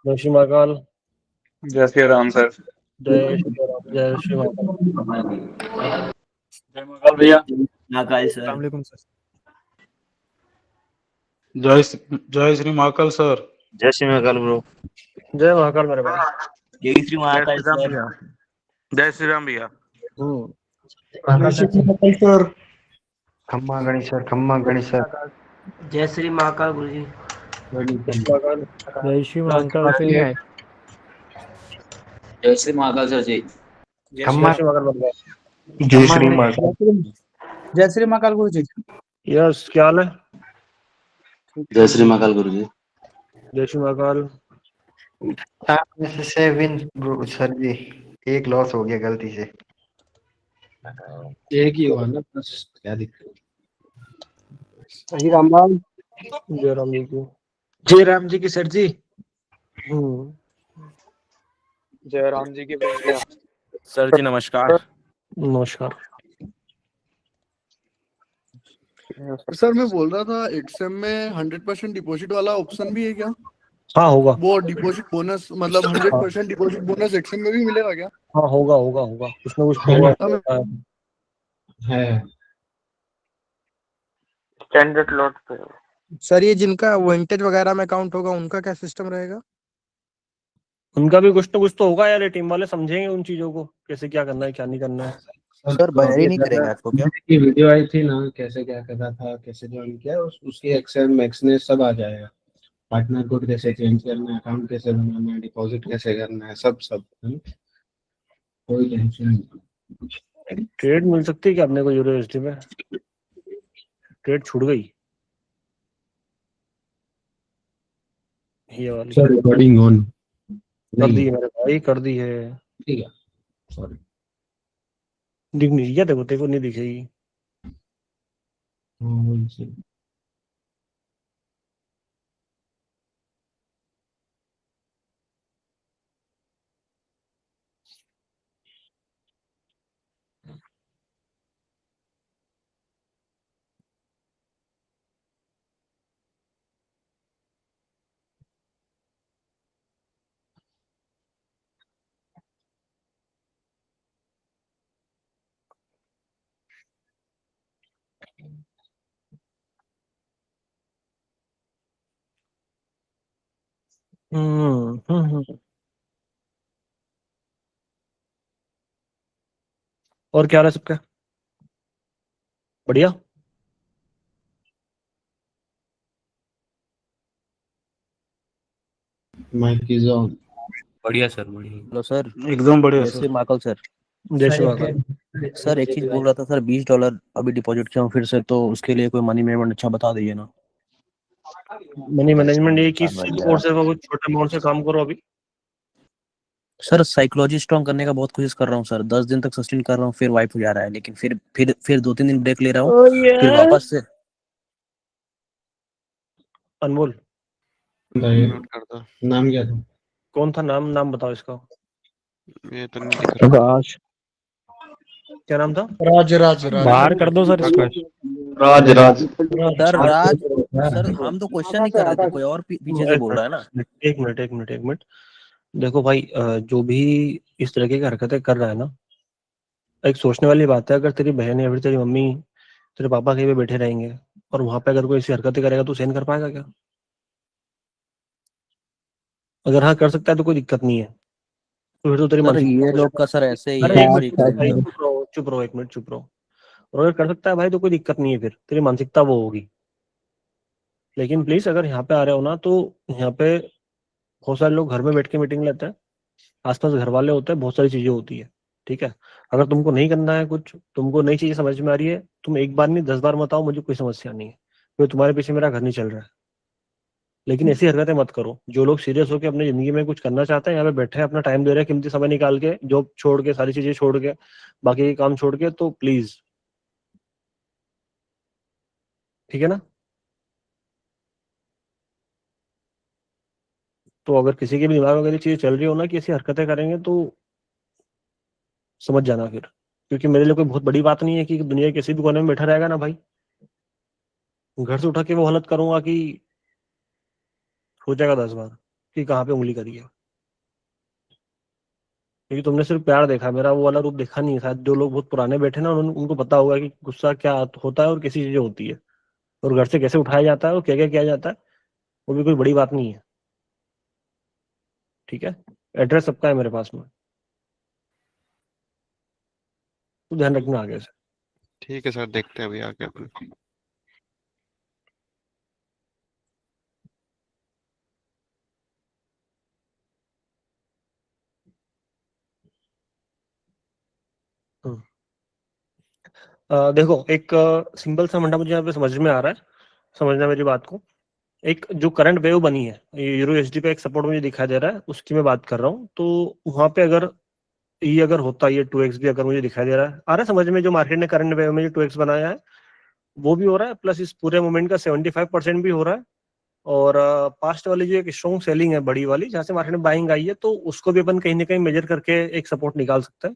जय श्री महाकाल। जय श्री राम सर। जय श्री राम। जय श्री महाकाल। जय महाकाल भैया। महाकाल सर। अस्सलामुअलैकुम सर। जय श्री महाकाल सर। जय श्री महाकाल ब्रो। जय महाकाल मेरे भाई। जय श्री महाकाल सर। जय श्री राम भैया। जय श्री महाकाल सर। खम्मा गणेशर, खम्मा गणेशर। जय श्री महाकाल गुरुजी। जय श्री महाकाल से है। जय श्री महाकाल सर जी। खम्मा जय श्री महाकाल मेरे भाई। जय श्री महाकाल। जय श्री महाकाल गुरु जी। यस, क्या हाल है? जय श्री महाकाल गुरु जी। जय श्री महाकाल। से विन ब्रो सर जी, एक लॉस हो गया गलती से। एक ही हुआ ना, बस क्या दिक्कत। जय राम राम। जय राम जी की। जय राम जी की सर जी। जय राम जी की भैया। सर जी नमस्कार। नमस्कार। सर मैं बोल रहा था एक्सएम में 100% डिपॉजिट वाला ऑप्शन भी है क्या? हाँ होगा। वो डिपॉजिट बोनस मतलब 100% डिपॉजिट बोनस एक्सएम में भी मिलेगा क्या? हाँ होगा होगा होगा, कुछ ना कुछ होगा। है स्टैंडर्ड लॉट पे। सर ये जिनका विंटेज वगैरह में अकाउंट होगा उनका क्या सिस्टम रहेगा? उनका भी कुछ ना कुछ तो होगा यार, ये टीम वाले समझेंगे उन चीजों को, कैसे क्या करना है क्या नहीं करना है। सर बैरी नहीं करेगा आपको क्या? की वीडियो आई थी ना, कैसे क्या कर रहा था, कैसे ज्वाइन किया, उसकी एक्सेल मैक्स ने सब आ जाएगा। पार्टनर कोड कैसे चेंज करना है, अकाउंट कैसे बनाना है, डिपॉजिट कैसे करना है, सब सब है? कोई टेंशन नहीं। ट्रेड मिल सकती है क्या अपने को यूरो यूएसडी में? ट्रेड छूट गई ये वाली। सर रिकॉर्डिंग ऑन कर दी है मेरे भाई, कर दी है। ठीक है, सॉरी। दिख नहीं क्या देखो, तेको नहीं दिखेगी। और क्या रहा सबका? बढ़िया। Mike is on. बढ़िया सर, बढ़िया। Hello sir. एकदम बढ़िया जय सर। श्री महाकाल सर। जय श्री महाकाल। सर एक चीज बोल रहा था सर, $20 अभी डिपॉजिट किया हूँ फिर से, तो उसके लिए कोई मनी मैनेजमेंट अच्छा बता दीजिए ना। मनी मैनेजमेंट ये किस कोर्स है? वो छोटे अमाउंट से काम करो अभी। सर साइकोलॉजी स्ट्रॉन्ग करने का बहुत कोशिश कर रहा हूँ सर, 10 दिन तक सस्टेन कर रहा हूँ, फिर वाइप हो जा रहा है, लेकिन फिर 2-3 दिन ब्रेक ले रहा हूँ, फिर वापस से। अनमोल नाम क्या था? कौन था? नाम बताओ इसका। ये तो नहीं दिख रहा। प्रकाश। क्या नाम था? राज राज राज बाहर कर दो सर इसको। राज राज। सर राज सर, हम तो क्वेश्चन नहीं कर रहे थे, कोई और पीछे से बोल रहा है ना। एक मिनट। देखो भाई, जो भी इस तरीके की हरकतें कर रहा है ना, एक सोचने वाली बात है। अगर तेरी बहन या फिर तेरी मम्मी तेरे पापा कहीं पे बैठे रहेंगे और वहां पे अगर कोई ऐसी हरकतें करेगा तो सहन कर पाएगा क्या? अगर हाँ कर सकता है तो कोई दिक्कत नहीं है, तो फिर तो तेरी सर ये लोग का सर ऐसे ही है मतलब। चुप रहो एक मिनट, चुप रहो। और अगर कर सकता है भाई तो कोई दिक्कत नहीं है, फिर तेरी मानसिकता वो होगी। लेकिन प्लीज अगर यहाँ पे आ रहे हो ना, तो यहाँ पे बहुत सारे लोग घर में बैठ के मीटिंग लेते हैं, आसपास घर वाले होते हैं, बहुत सारी चीजें होती है। ठीक है, अगर तुमको नहीं करना है कुछ, तुमको नई चीजें समझ में आ रही है, तुम एक बार नहीं 10 बार मत आओ, मुझे कोई समस्या नहीं है, क्योंकि तुम्हारे पीछे मेरा घर नहीं चल रहा है। लेकिन ऐसी हरकतें मत करो। जो लोग सीरियस होकर अपनी जिंदगी में कुछ करना चाहते हैं, यहाँ पे बैठे हैं, अपना टाइम दे रहे हैं, कीमती समय निकाल के, जॉब छोड़ के, सारी चीजें छोड़ के, बाकी के काम छोड़ के, तो प्लीज, ठीक है ना? तो अगर किसी के भी दिमाग में अगर ये चीजें चल रही हो ना कि ऐसी हरकतें करेंगे, तो समझ जाना फिर। क्योंकि मेरे लिए कोई बहुत बड़ी बात नहीं है कि दुनिया के किसी भी कोने में बैठा रहेगा ना भाई, घर से उठा के वो हालत करूंगा कि हो जाएगा 10 बार। कि कहाँ पे उंगली करी है, क्योंकि तुमने सिर्फ प्यार देखा, मेरा वो वाला रूप देखा नहीं है। शायद जो लोग बहुत पुराने बैठे ना, उनको पता होगा कि गुस्सा क्या होता है और कैसी चीजें होती है, और घर से कैसे उठाया जाता है और क्या क्या किया जाता है। वो भी कोई बड़ी बात नहीं है, ठीक है। एड्रेस सबका है मेरे पास में, तो ध्यान रखना आगे से। ठीक है सर, देखते हैं अभी आगे अपन। देखो, एक सिंपल सा मंडा मुझे यहाँ पे समझ में आ रहा है, समझना मेरी बात को। एक जो करंट वेव बनी है, यूरो एसडी पे एक सपोर्ट मुझे दिखाई दे रहा है, उसकी मैं बात कर रहा हूँ। तो वहां पे अगर ये अगर होता, ये 2x भी अगर मुझे दिखाई दे रहा है, आ रहा है समझ में, जो मार्केट ने करंट वेव में जो 2x बनाया है वो भी हो रहा है, प्लस इस पूरे मोमेंट का 75% भी हो रहा है। और पास्ट वाली जो एक स्ट्रॉन्ग सेलिंग है बड़ी वाली, जहां से मार्केट में बाइंग आई है, तो उसको भी अपन कहीं ना कहीं मेजर करके एक सपोर्ट निकाल सकते हैं,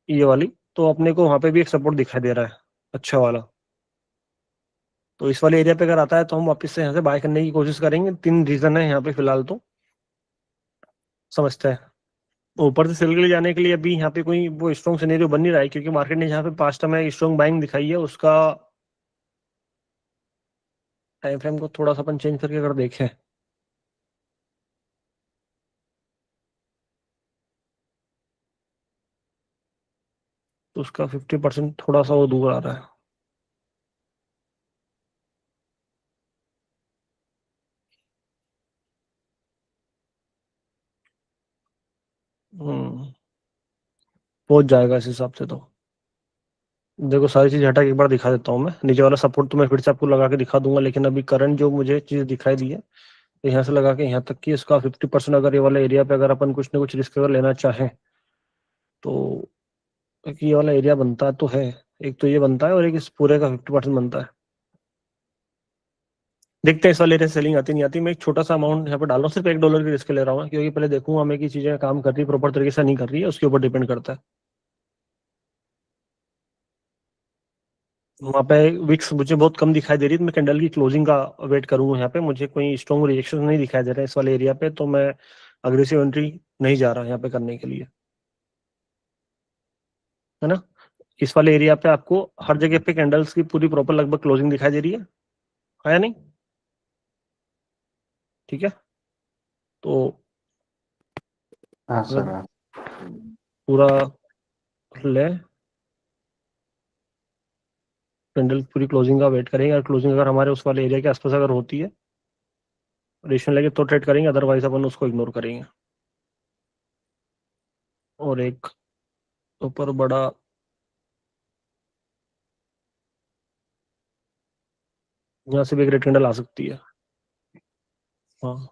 ये वाली। तो अपने को वहां पे भी एक सपोर्ट दिखाई दे रहा है, अच्छा वाला। तो इस वाले एरिया पे अगर आता है तो हम वापस से यहाँ से बाय करने की कोशिश करेंगे। 3 रीजन है यहाँ पे फिलहाल, तो समझते हैं। ऊपर से सेल के लिए जाने के लिए अभी यहाँ पे कोई वो स्ट्रॉन्ग सिनेरियो बन नहीं रहा है, क्योंकि मार्केट ने जहाँ पे पास्ट में स्ट्रॉन्ग बाइंग दिखाई है, उसका टाइम फ्रेम को थोड़ा सा अपन चेंज करके अगर देखें, तो उसका 50% थोड़ा सा वो दूर आ रहा है। पहुंच जाएगा इस हिसाब से। तो देखो, सारी चीज हटा के एक बार दिखा देता हूँ मैं। नीचे वाला सपोर्ट तो मैं फिर से आपको लगा के दिखा दूंगा, लेकिन अभी करंट जो मुझे चीज दिखाई दी है, तो यहाँ से लगा के यहाँ तक की इसका 50% अगर ये वाला एरिया पे अगर अपन कुछ ना कुछ रिस्क अगर लेना चाहें, तो एक ये वाला एरिया बनता तो है, एक तो ये बनता है और एक इस पूरे का 50% बनता है। देखते हैं इस वाले एरिया से सेलिंग आती नहीं आती। मैं एक छोटा सा अमाउंट यहाँ पे डाल रहा हूँ, सिर्फ $1 की रिस्क ले रहा हूँ, क्योंकि पहले देखूंगा मैं कि चीजें काम कर रही है प्रॉपर तरीके से नहीं कर रही है, उसके ऊपर डिपेंड करता है। वहाँ पे विक्स मुझे बहुत कम दिखाई दे रही है, तो मैं कैंडल की क्लोजिंग का वेट करूंगा। यहाँ पे मुझे कोई स्ट्रॉन्ग रिएक्शन नहीं दिखाई दे रहा है इस वाले एरिया पे, तो मैं अग्रेसिव एंट्री नहीं जा रहा यहाँ पे करने के लिए, है ना। इस वाले एरिया पे आपको हर जगह पे कैंडल्स की पूरी प्रॉपर लगभग क्लोजिंग दिखाई दे रही है या नहीं? ठीक है, तो हाँ अगर सर हाँ। पूरा ले कैंडल पूरी क्लोजिंग का वेट करेंगे, और क्लोजिंग अगर हमारे उस वाले एरिया के आसपास अगर होती है, रेशन लेके तो ट्रेड करेंगे, अदरवाइज अपन उसको इग्नोर करेंगे। और एक ऊपर बड़ा यहाँ से भी एक रेड कैंडल आ सकती है। हाँ,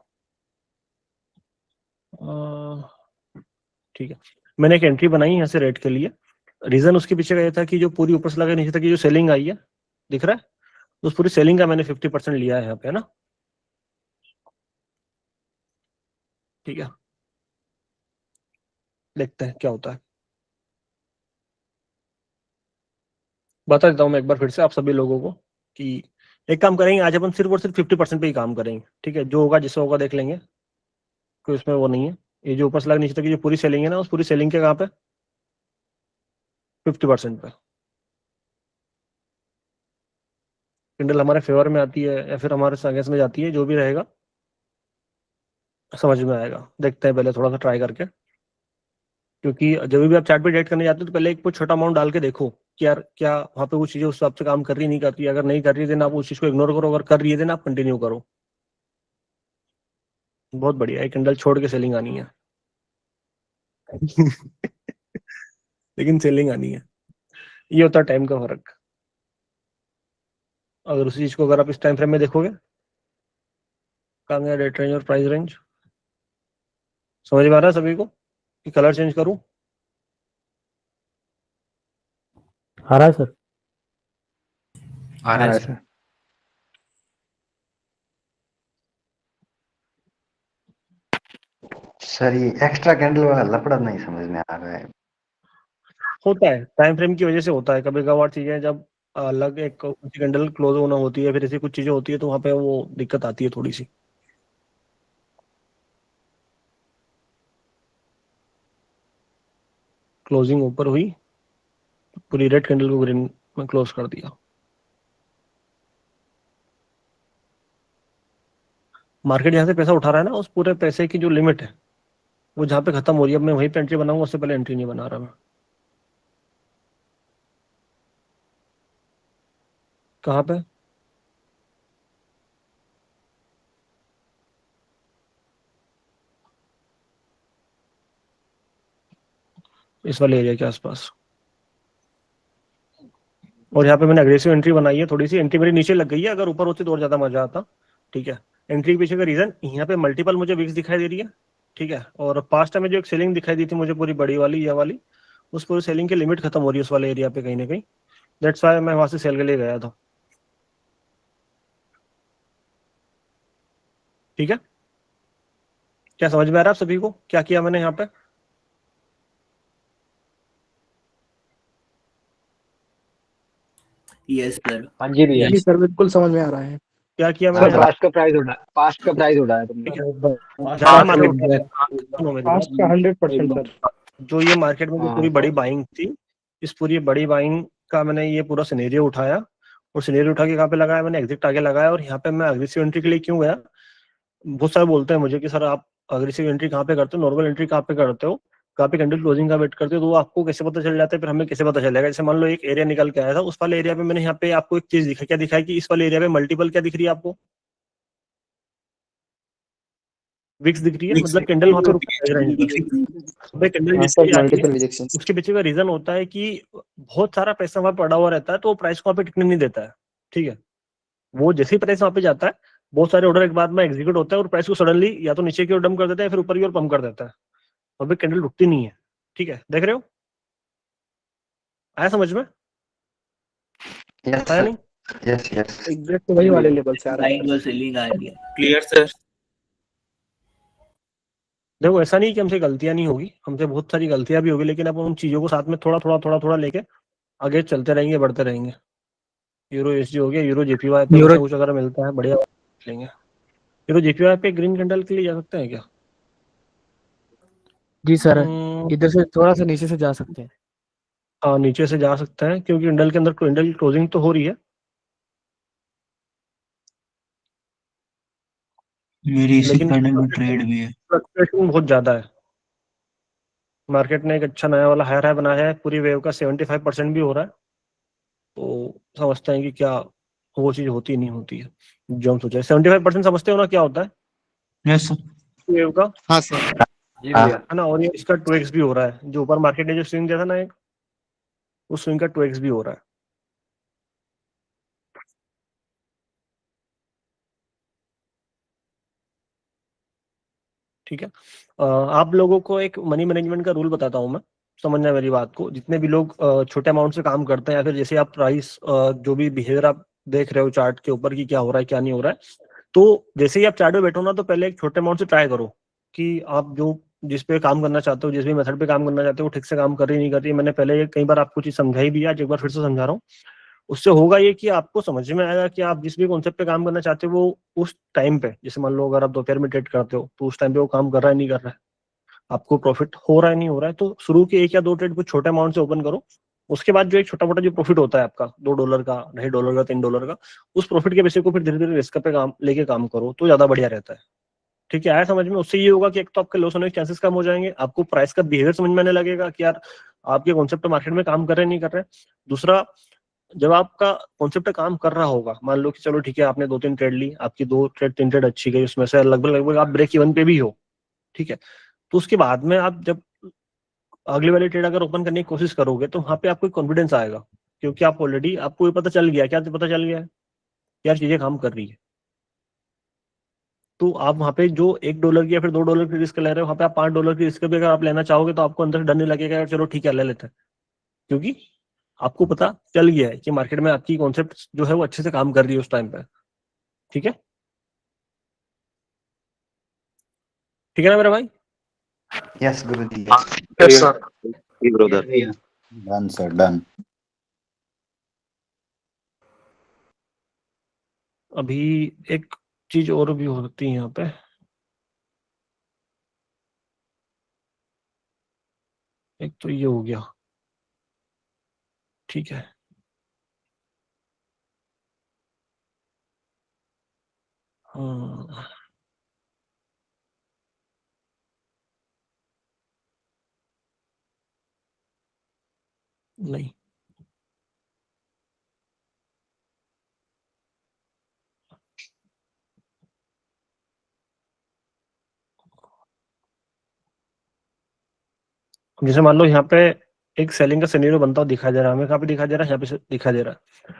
ठीक है। मैंने एक एंट्री बनाई यहाँ से रेड के लिए। रीजन उसके पीछे का ये था कि जो पूरी ऊपर से लगा नीचे तक की जो सेलिंग आई है, दिख रहा है, तो उस पूरी सेलिंग का मैंने 50% लिया है यहाँ पे, है ना। ठीक है, देखते हैं क्या होता है। बता देता हूँ मैं एक बार फिर से आप सभी लोगों को कि एक काम करेंगे आज अपन, सिर्फ और सिर्फ 50% पे ही काम करेंगे, ठीक है। जो होगा जिससे होगा देख लेंगे, कोई इसमें वो नहीं है। ये जो ऊपर से लगा नीचे तक की जो पूरी सेलिंग है ना, उस पूरी सेलिंग के कहाँ पे 50% पे कैंडल हमारे फेवर में आती है या फिर हमारे अगेंस्ट में जाती है, जो भी रहेगा समझ में आएगा। देखते हैं पहले थोड़ा सा ट्राई करके, क्योंकि जब भी आप चार्ट पे डेट करने जाते हो तो पहले एक कुछ छोटा अमाउंट डाल के देखो कि यार क्या वहाँ पे वो चीजें उस हिसाब से काम कर रही नहीं कर रही। अगर नहीं कर रही है देन आप उस चीज को इग्नोर करो, अगर कर रही है देन आप कंटिन्यू करो। बहुत बढ़िया, एक कैंडल छोड़ के सेलिंग आनी है लेकिन सेलिंग आनी है, ये होता है टाइम का फर्क। अगर उसी चीज को अगर आप इस टाइम फ्रेम में देखोगे, कहाँ गया रेट रेंज और प्राइस रेंज, समझ में आ रहा है सभी को कि कलर चेंज करूं? आ रहा है सर। आ रहा है सर। सर ये एक्स्ट्रा कैंडल वाला लफड़ा नहीं समझ में आ रहा है। होता है, टाइम फ्रेम की वजह से होता है कभी कभार चीजें, जब अलग एक कैंडल क्लोज होना होती है, फिर ऐसी कुछ चीजें होती है, तो वहां पे वो दिक्कत आती है थोड़ी सी। क्लोजिंग ऊपर हुई, पूरी रेड कैंडल को ग्रीन में क्लोज कर दिया। मार्केट यहाँ से पैसा उठा रहा है ना, उस पूरे पैसे की जो लिमिट है वो जहाँ पे खत्म हो रही है, अब मैं वहीं पे एंट्री बनाऊंगा, उससे पहले एंट्री नहीं बना रहा मैं। कहाँ पे? इस वाले एरिया के आसपास। और यहाँ पे मैंने अग्रेसिव एंट्री बनाई है, थोड़ी सी एंट्री मेरी नीचे लग गई है, अगर ऊपर होती तो और ज्यादा मजा आता। ठीक है, एंट्री के पीछे का रीजन, यहाँ पे मल्टीपल मुझे विक्स दिखाई दे रही है। ठीक है, और पास्ट में जो एक सेलिंग दिखाई दी थी मुझे पूरी बड़ी वाली, ये वाली, उस पूरी सेलिंग की लिमिट खत्म हो रही है उस वाले एरिया पे कहीं ना कहीं। दैट्स व्हाई मैं वहां से सेल के लिए गया था। ठीक है, क्या समझ में आ रहा है आप सभी को क्या किया मैंने यहाँ पे? Yes sir. हाँ जी भैया। जी सर, बिल्कुल समझ में आ रहा है। क्या किया सर मैंने? पास्ट का प्राइस उड़ाया तुमने। ठीक है, जहाँ पे मार्केट सुनो मेरी बात। पास्ट का 100% सर। जो ये मार्केट में जो हाँ। पूरी बड़ी बाइंग थी, इस पूरी बड़ी बाइंग का मैंने ये पूरा सिनेरियो उठाया, और सिनेरियो उठा के कहाँ पे लगाया मैंने? एग्जिट आगे लगाया। और यहाँ पे मैं अग्रेसिव एंट्री के लिए क्यों गया? बहुत सारे बोलते हैं मुझे कि सर आप अग्रेसिव एंट्री कहाँ पे करते हो, नॉर्मल एंट्री कहाँ पे करते हो, कहाँ पे कैंडल क्लोजिंग का वेट करते हो, तो वो आपको कैसे पता चल जाता है? फिर हमें कैसे पता चलेगा? जैसे मान लो एक एरिया निकल के आया था, उस वाले एरिया पे मैंने यहाँ पे आपको एक चीज दिखा, क्या दिखाई कि इस वाले एरिया पे मल्टीपल क्या दिख रही है आपको? विक्स दिख रही है, मतलब कैंडल वहां पे कैंडल उसके पीछे का रीजन होता है कि बहुत सारा पैसा वहां पड़ा हुआ रहता है, तो वो प्राइस को वहां पे टिकने नहीं देता है। ठीक है, वो जैसे ही प्राइस वहां पे जाता है, बहुत सारे ऑर्डर एक बाद में एग्जीक्यूट होता है, और प्राइस को सडनली या तो नीचे की ओर डंप कर देता है, फिर ऊपर की ओर पंप कर देता है, और फिर कैंडल रुकती नहीं है। ठीक है, देख रहे हो? आया समझ में? यस आया सर, नहीं? Yes yes. एग्जैक्ट वही वाले लेवल से आ रहा है। सेलिंग आ रही है। Clear sir. देखो, ऐसा नहीं कि हमसे गलतियां नहीं होगी, हमसे बहुत सारी गलतियां भी होगी, लेकिन अब उन चीजों को साथ में थोड़ा लेके आगे चलते रहेंगे, बढ़ते रहेंगे। यूरो एसडी हो गया, यूरो जेपीवाई पे कुछ ना कुछ अगर मिलता है बढ़िया लेंगे। यूरो जेपीवाई पे ग्रीन कैंडल के लिए जा सकते हैं क्या? जी सर, हम्म, इधर से थोड़ा सा नीचे से जा सकते हैं। हाँ नीचे से जा सकते हैं, क्योंकि कैंडल के अंदर कैंडल की क्लोजिंग तो हो रही है, मेरी इसी लेकिन कैंडल में ट्रेड भी है। फ्लक्चुएशन बहुत ज्यादा है। मार्केट ने एक अच्छा नया वाला हायर हाई बनाया है, पूरी वेव का 75% भी हो रहा है, तो समझते हैं कि क्या वो चीज होती नहीं होती है जो हम सोचे। 75% समझते हो ना क्या होता है यस सर। वेव का? हाँ सर। जी भैया। है ना, और ये इसका 2x भी हो रहा है, जो ऊपर मार्केट ने जो स्विंग दिया था ना एक, उस स्विंग का 2x भी हो रहा है। ठीक है, आप लोगों को एक मनी मैनेजमेंट का रूल बताता हूँ मैं, समझना मेरी बात को। जितने भी लोग छोटे अमाउंट से काम करते हैं, या फिर जैसे आप प्राइस जो भी बिहेवियर आप देख रहे हो चार्ट के ऊपर कि क्या हो रहा है क्या नहीं हो रहा है, तो जैसे ही आप चार्ट में बैठो ना, तो पहले एक छोटे अमाउंट से ट्राई करो कि आप जो जिस पे काम करना चाहते हो, जिस भी मेथड पे काम करना चाहते हो, वो ठीक से काम कर रही नहीं कर रही। मैंने पहले ये कई बार आपको चीज समझाई भी है, आज एक बार फिर से समझा रहा हूँ। उससे होगा ये कि आपको समझ में आएगा कि आप जिस भी कॉन्सेप्ट पे काम करना चाहते हो, वो उस टाइम पे, जैसे मान लो अगर आप दोपहर में ट्रेड करते हो, तो उस टाइम पे वो काम कर रहा है नहीं कर रहा है, आपको प्रॉफिट हो रहा है नहीं हो रहा है, तो शुरू के 1 या 2 ट्रेड कुछ छोटे अमाउंट से ओपन करो। उसके बाद जो एक छोटा मोटा जो प्रॉफिट होता है आपका, $2 का, $2.5 का, $3 का, उस प्रॉफिट के बेसिस को फिर धीरे धीरे रिस्क पे काम लेके काम करो, तो ज्यादा बढ़िया रहता है। ठीक है, आया समझ में? उससे ये होगा कि एक तो आपके लॉस होने के चांसेस कम हो जाएंगे, आपको प्राइस का बिहेवियर समझ में आने लगेगा कि यार आपके कॉन्सेप्ट मार्केट में काम कर रहे हैं नहीं कर रहे हैं। दूसरा, जब आपका कॉन्सेप्ट काम कर रहा होगा, मान लो कि चलो ठीक है आपने 2-3 ट्रेड ली, आपकी 2 ट्रेड 3 ट्रेड अच्छी गई, उसमें से लगभग लगभग आप ब्रेक इवन पे भी हो। ठीक है, तो उसके बाद में आप जब अगले वाले ट्रेड अगर ओपन करने की कोशिश करोगे, तो वहां पे आपको कॉन्फिडेंस आएगा, क्योंकि आप ऑलरेडी आपको ये पता चल गया, क्या पता चल गया है? यार चीजें काम कर रही है। तो आप वहां पे जो $1 की या फिर $2 की रिस्क ले रहे हो, वहां पे आप $5 की रिस्क भी अगर आप लेना चाहोगे, तो आपको अंदर से डर नहीं लगेगा यार चलो ठीक है ले लेते हैं, क्योंकि आपको पता चल गया है कि मार्केट में आपकी कॉन्सेप्ट जो है वो अच्छे से काम कर रही है उस टाइम पे। ठीक है, ठीक है ना मेरा भाई? Yes guruji. Yes sir. Brother. Done sir, done. अभी एक चीज और भी हो सकती है यहाँ पे। एक तो ये हो गया, ठीक है। हाँ, नहीं, जैसे मान लो यहाँ पे एक सेलिंग का सिनेरियो बनता हुआ दिखाई दे रहा है, हमें कहाँ पे दिखाई दे रहा है, यहाँ पे दिखाई दे रहा है।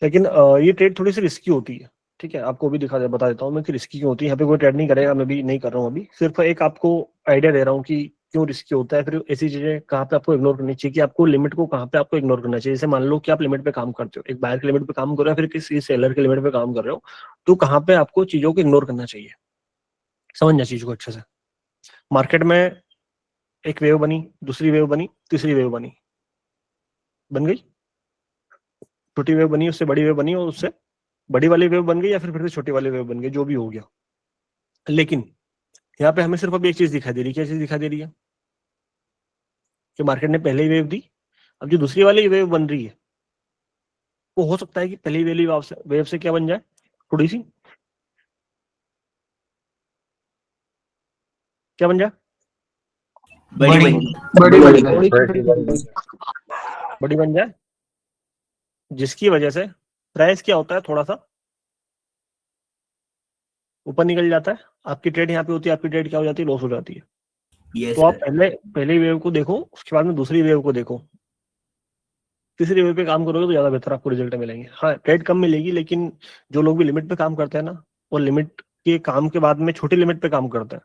लेकिन ये ट्रेड थोड़ी सी रिस्की होती है, ठीक है, आपको भी बता देता हूँ मैं कि रिस्की क्यों होती है। यहाँ पे कोई ट्रेड नहीं करेगा, मैं भी नहीं कर रहा हूँ अभी, सिर्फ एक आपको आइडिया दे रहा हूँ कि क्यों रिस्की होता है, फिर ऐसी चीजें कहाँ पे आपको इग्नोर करनी चाहिए, कि आपको लिमिट को कहाँ पे आपको इग्नोर करना चाहिए। जैसे मान लो कि आप लिमिट पे काम करते हो, एक बायर के लिमिट पे काम कर रहे हो, फिर किसी सेलर के लिमिट पे काम कर रहे हो, तो कहाँ पे आपको चीजों को इग्नोर करना चाहिए, समझना चीज को अच्छे से। मार्केट में एक वेव बनी, दूसरी वेव बनी, तीसरी वेव बनी, बन गई, छोटी वेव बनी, उससे बड़ी वेव बनी, और उससे बड़ी वाली वेव बन गई, या फिर से छोटी वाली वेव बन गई, जो भी हो गया। लेकिन यहाँ पे हमें सिर्फ अभी एक चीज दिखाई दे रही है, क्या चीज दिखाई दे रही है, कि मार्केट ने पहले ही वेव दी, अब जो दूसरी वाली वेव बन रही है वो हो सकता है कि पहली वाली वेव से क्या बन जाए, थोड़ी सी क्या बन जाए, बड़ी बन जाए, जिसकी वजह से प्राइस क्या होता है, थोड़ा सा ऊपर निकल जाता है। आपकी ट्रेड यहाँ पे होती है, आपकी ट्रेड क्या हो जाती है, लॉस हो जाती है। तो आप पहले वेव को देखो, उसके बाद में दूसरी वेव को देखो, तीसरी वेव पे काम करोगे तो ज्यादा बेहतर आपको रिजल्ट मिलेंगे। हाँ, ट्रेड कम मिलेगी, लेकिन जो लोग भी लिमिट पे काम करते हैं ना, वो लिमिट के काम के बाद में छोटी लिमिट पे काम करते हैं,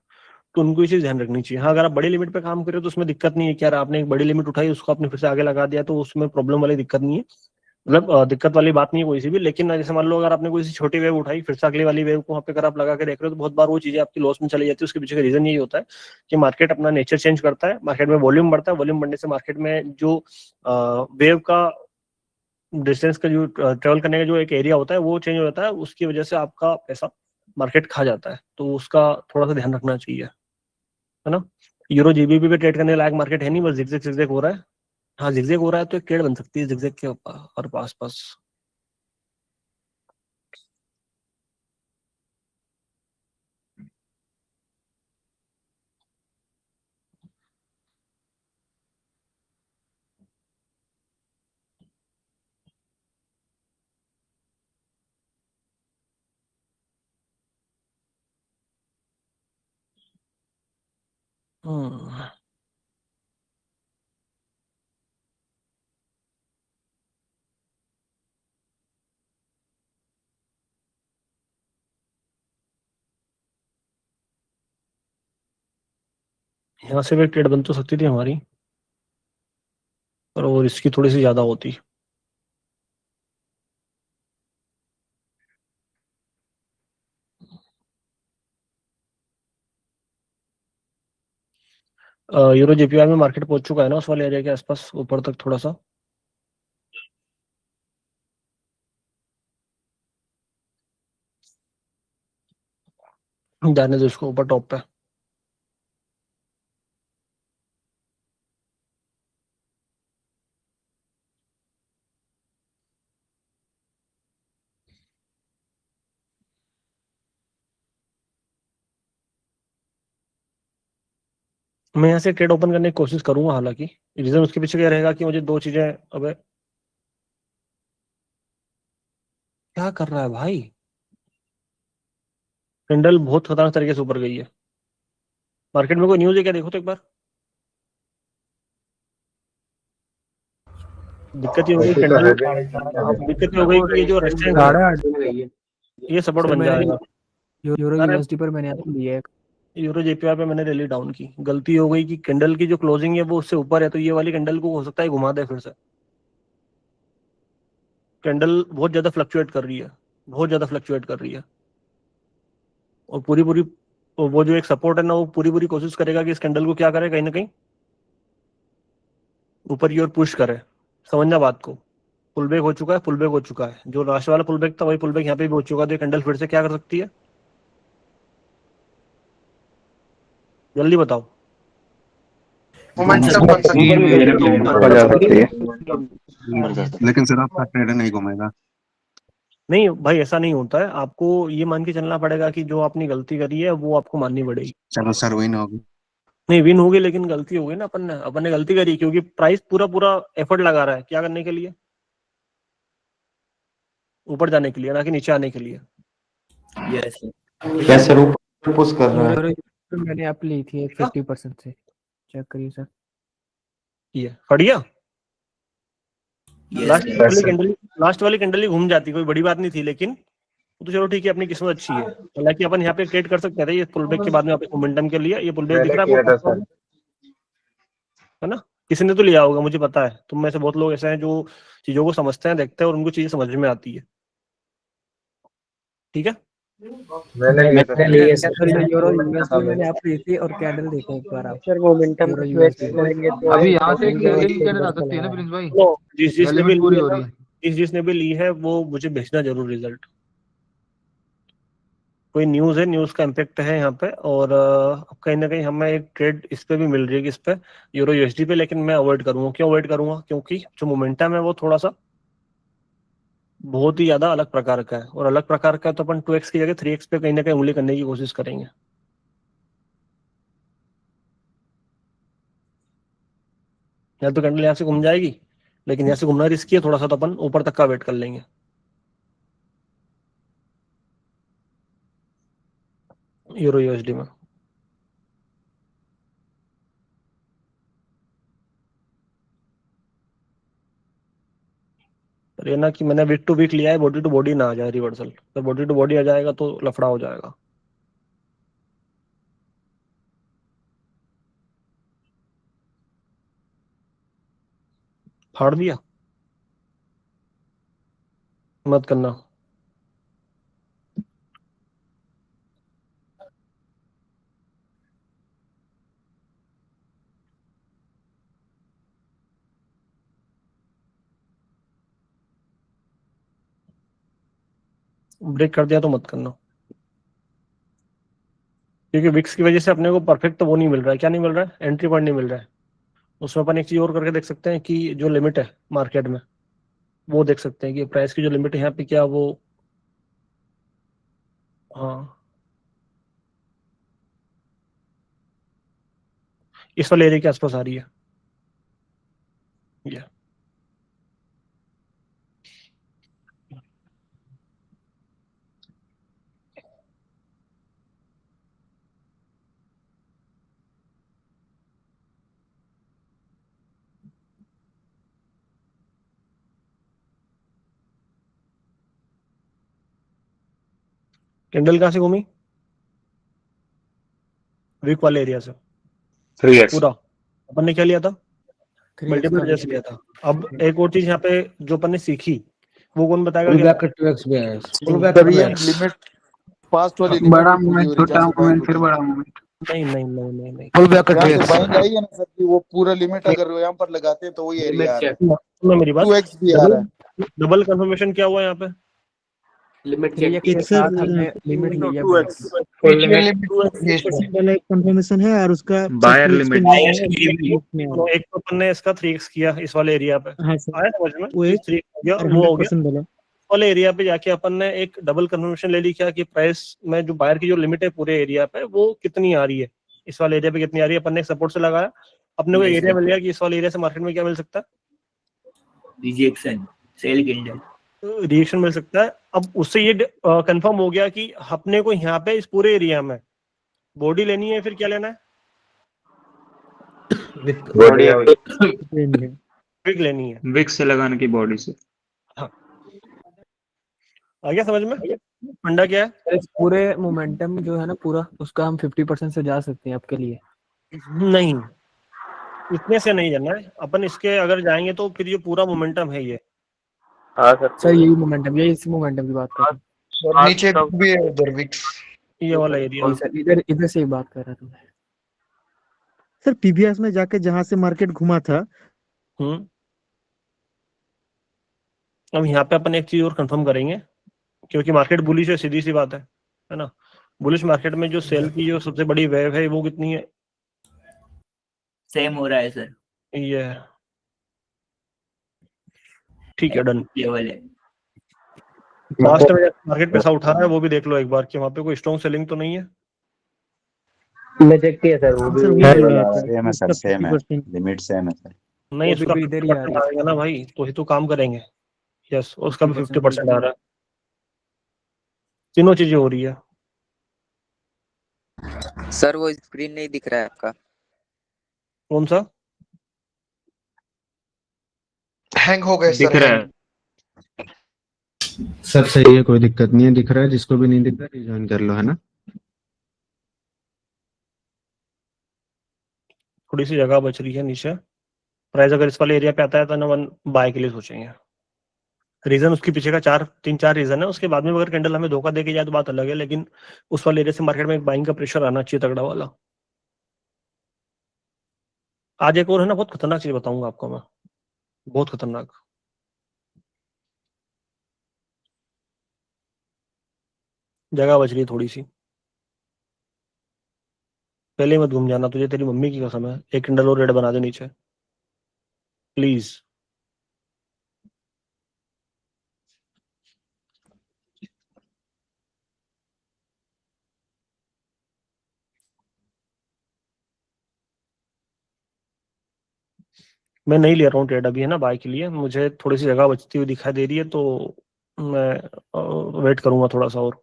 तो उनको ये चीज ध्यान रखनी चाहिए। हाँ, अगर आप बड़ी लिमिट पे काम करें तो उसमें दिक्कत नहीं है कि यार आपने एक बड़ी लिमिट उठाई, उसको आपने फिर से आगे लगा दिया, तो उसमें प्रॉब्लम वाली दिक्कत नहीं है, मतलब दिक्कत वाली बात नहीं है कोई सी भी। लेकिन जैसे मान लो अगर आपने कोई सी छोटी वेव उठाई, फिर से अगली वाली वेव को वहाँ पे अगर आप लगा के देख रहे हो, तो बहुत बार वो चीजें आपकी लॉस में चली जाती है। उसके पीछे का रीजन यही होता है कि मार्केट अपना नेचर चेंज करता है, मार्केट में वॉल्यूम बढ़ता है, वॉल्यूम बढ़ने से मार्केट में जो वेव का डिस्टेंस का जो ट्रेवल करने का जो एक एरिया होता है वो चेंज हो जाता है, उसकी वजह से आपका पैसा मार्केट खा जाता है, तो उसका थोड़ा सा ध्यान रखना चाहिए, है ना। यूरो जीबीपी पे ट्रेड करने लायक मार्केट है नहीं, बस जिगजैग जिगजैग हो रहा है। हाँ, जिगजैग हो रहा है तो एक ट्रेड बन सकती है जिगजैग के और पास पास। हम्म, यहाँ से भी एक ट्रेड बन तो सकती थी हमारी, पर वो रिस्की थोड़ी सी ज्यादा होती। यूरो जीपीआई में मार्केट पहुंच चुका है ना उस वाले एरिया के आसपास, ऊपर तक थोड़ा सा जाने दो इसको ऊपर टॉप पे। मैं यहाँ से ट्रेड ओपन करने की कोशिश करूंगा, हालांकि रीजन उसके पीछे क्या रहेगा कि मुझे दो चीजें, अबे क्या कर रहा है भाई, कैंडल बहुत खतरनाक तरीके से ऊपर गई है। मार्केट में कोई न्यूज है क्या, देखो तो एक बार। दिक्कत ये हो गई कैंडल, दिक्कत ये हो गई कि ये जो रेस्टेंट है ये सपोर्ट सर बन मैंने जाएगा। यूरो अरे यूएसडी पर मैंने आपको लिया है। यूरो जेपीआई पे मैंने रैली डाउन की, गलती हो गई कि कैंडल की जो क्लोजिंग है वो उससे ऊपर है, तो ये वाली कैंडल को हो सकता है घुमा दे फिर से। कैंडल बहुत ज्यादा फ्लक्चुएट कर रही है, बहुत ज्यादा फ्लक्चुएट कर रही है, और पूरी पूरी वो जो एक सपोर्ट है ना, वो पूरी पूरी कोशिश करेगा कि इस कैंडल को क्या करे, कहीं ना कहीं ऊपर की ओर पुश करे। समझना बात को, पुल बैक हो चुका है, पुल बैक हो चुका है, जो लास्ट वाला पुल बैक था वही पुल बैक यहाँ पे भी हो चुका है, तो कैंडल फिर से क्या कर सकती है, जल्दी बताओ। मोमेंटम बन सकती तीन है महीने में ऊपर जा सकती है। लेकिन सर आपका ट्रेड नहीं घूमेगा। नहीं भाई, ऐसा नहीं होता है। आपको ये मान के चलना पड़ेगा कि जो आपने गलती करी है वो आपको माननी पड़ेगी। चलो सर विन होगी। नहीं, विन होगी लेकिन गलती होगी ना। अपन ने गलती करी क्योंकि प्राइस पूरा पूरा एफर्ट लगा रहा है क्या करने के लिए, ऊपर जाने के लिए, ना कि नीचे आने के लिए। यस सर, ऊपर पुश कर रहा है। यूरो मैंने आप ली थी 50% से, चेक करिए सर। ये फट गया। लास्ट वाली कैंडल ही घूम जाती, कोई बड़ी बात नहीं थी। लेकिन वो तो चलो ठीक है, अपनी किस्मत अच्छी है। हालांकि अपन यहाँ पे ट्रेड कर सकते थे ये पुल बैक के बाद में, मोमेंटम के लिए। ये पुल बैक दिख रहा है आपको, है ना? किसी ने तो लिया होगा, मुझे पता है। तुम में से बहुत लोग ऐसे हैं जो चीजों को समझते हैं, देखते हैं और उनको चीजें समझ में आती है। ठीक है, मैंने लिए सर यूरो यूएसडी मैंने आप ली थी और कैंडल देखो एक बार आप। Sir momentum euro switch USD करेंगे तो अभी यहाँ से लेके जा सकती है ना प्रिंस भाई? तो जिसने भी पूरी ली हो है रही ना, है। जिसने भी ली है वो मुझे भेजना जरूर रिजल्ट। कोई न्यूज है, न्यूज का इम्पैक्ट है यहाँ पे। और अब कहीं ना कहीं हमें एक ट्रेड इस पे भी मिल रही है, इस पे यूरो यूएसडी पे। लेकिन मैं अवॉइड करूंगा। क्यों अवॉइड करूंगा? क्योंकि जो मोमेंटम है वो थोड़ा सा बहुत ही ज्यादा अलग प्रकार का है। और अलग प्रकार का है तो अपन 2x की जगह 3x पे कहीं ना कहीं उंगली करने की कोशिश करेंगे। या तो कैंडल यहाँ से घूम जाएगी, लेकिन यहाँ से घूमना रिस्की है थोड़ा सा, तो अपन ऊपर तक का वेट कर लेंगे। यूरो यूएसडी में पर ये ना कि मैंने वीक टू वीक लिया है, बॉडी टू बॉडी ना आ जाए रिवर्सल। तो बॉडी टू बॉडी आ जाएगा तो लफड़ा हो जाएगा। फाड़ दिया, मत करना। ब्रेक कर दिया तो मत करना, क्योंकि विक्स की वजह से अपने को परफेक्ट तो वो नहीं मिल रहा है। क्या नहीं मिल रहा है? एंट्री पॉइंट नहीं मिल रहा है। उसमें अपन एक चीज और करके देख सकते हैं कि जो लिमिट है मार्केट में, वो देख सकते हैं कि प्राइस की जो लिमिट है यहाँ पे क्या वो, हाँ, इस वाले एरिया के आसपास आ रही है। ये कैंडल कहाँ से घूमी? वीक वाले एरिया से 3x पूरा। अपन ने क्या लिया था? 3x मल्टीपल का जैसे लिया था। अब एक और चीज यहाँ पे जो अपन ने सीखी, वो कौन बताएगा? पुल क्या बैक 2x भी है। पुल बैक सर ये लिमिट पास्ट वाली लिमिट बड़ा भी पूरी मूवमेंट, हो रही है, छोटा जहाँ से मूवमेंट, बाइंग फिर होती है। बड़ा मूवमेंट। नहीं नहीं नहीं नहीं नहीं, पुल बैक जहाँ से 2x। बाइंग आई है ना सर कि वो पूरा लिमिट अगर यहाँ पर लगाते हैं तो वही एरिया आ रहा है। सुनना मेरी बात। 2x भी आ रहा है। डबल कंफर्मेशन क्या हुआ यहाँ पे? लिमिट 3x के साथ हमने लिमिट लिया 2x कंफर्मेशन है और उसका बायर लिमिट। एक तो अपन ने इसका 3x किया इस वाले एरिया पे, हाँ सर, आया समझ में? वो एक 3x हो गया और और वो हो गया 100% बोला। वाले एरिया पे जाके अपन ने एक डबल कंफर्मेशन ले ली। क्या कि प्राइस में जो बायर की जो लिमिट है पूरे एरिया पे वो कितनी आ रही है, इस वाले एरिया पे कितनी आ रही है। अपन ने सपोर्ट से लगाया, अपने को एरिया मिल गया कि इस वाले एरिया से मार्केट में क्या मिल सकता है? रिएक्शन मिल सकता है। अब उससे ये कंफर्म हो गया कि अपने को यहाँ पे इस पूरे एरिया में बॉडी लेनी है, फिर क्या लेना है? विक लेनी है। विक्स से लगाने की बॉडी से। आ गया समझ में? फंडा क्या है? इस पूरे मोमेंटम जो है ना पूरा, उसका हम 50% से जा सकते हैं आपके लिए। नहीं, इतने से नहीं जाना है अपन। इसके अगर जाएंगे तो फिर ये पूरा मोमेंटम है ये। हाँ सर यही मोमेंटम, यही इसी मोमेंटम की बात कर रहा हूँ। और नीचे भी है उधर विक्स। ये वाला एरिया। वही सर, इधर इधर से ही बात कर रहा था मैं। सर पीवीएस में जाके जहां से मार्केट घुमा था, अब यहाँ पे अपन एक चीज और कंफर्म करेंगे, क्योंकि मार्केट बुलिश है, सीधी सी बात है ना? बुलिश मार्केट में जो सेल की जो सबसे बड़ी वेव है वो कितनी है? सेम हो रहा है सर, ये ठीक है, डन। लेवल है। लास्ट में मार्केट पैसा उठा रहा है वो भी देख लो एक बार कि वहाँ पे कोई स्ट्रॉन्ग सेलिंग तो नहीं है। मैं चेक किया सर, वो भी सेम है सर, सेम है, लिमिट सेम है सर। नहीं, वो उसका भी इधर ही आ रही 50% आएगा ना भाई, तो ही तो काम करेंगे। यस, उसका भी 50% आ रहा है। तीनों चीजें हो रही है। सर वो स्क्रीन नहीं दिख रहा है आपका। कौन सा? हैंग हो गए दिख सर, रहा हैंग। है। सर सही है, कोई दिक्कत नहीं है, दिख रहा है, जिसको भी नहीं दिख रहा रिज्वाइन कर लो, है ना। थोड़ी सी जगह बच रही है नीचे। प्राइस अगर इस वाले एरिया पे आता है तो ना वन बाय के लिए सोचेंगे। रीजन उसके पीछे का तीन चार रीजन है। उसके बाद में अगर कैंडल हमें धोखा देके जाए तो बात अलग है, लेकिन उस वाले एरिया से मार्केट में एक बाइंग का प्रेशर आना चाहिए तगड़ा वाला। आज एक और है ना, बहुत खतरनाक चीज बताऊंगा आपको मैं, बहुत खतरनाक। जगह बच रही है थोड़ी सी, पहले मत घूम जाना, तुझे तेरी मम्मी की कसम है। एक कैंडल और रेड बना दे नीचे प्लीज। मैं नहीं ले रहा हूँ ट्रेड अभी, है ना, बाय के लिए। मुझे थोड़ी सी जगह बचती हुई दिखाई दे रही है, तो मैं वेट करूंगा थोड़ा सा और।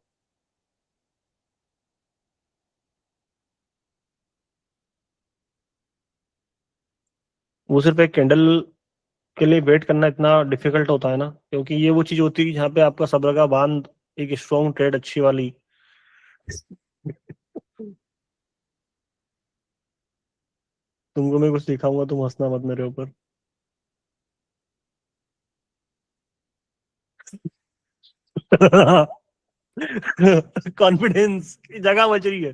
वो सिर्फ एक कैंडल के लिए वेट करना इतना डिफिकल्ट होता है ना, क्योंकि ये वो चीज होती है जहाँ पे आपका सब्र का बांध, एक स्ट्रॉन्ग ट्रेड अच्छी वाली। तुमको मैं कुछ सिखाऊंगा, तुम हंसना मत मेरे ऊपर। कॉन्फिडेंस की जगह बच रही है,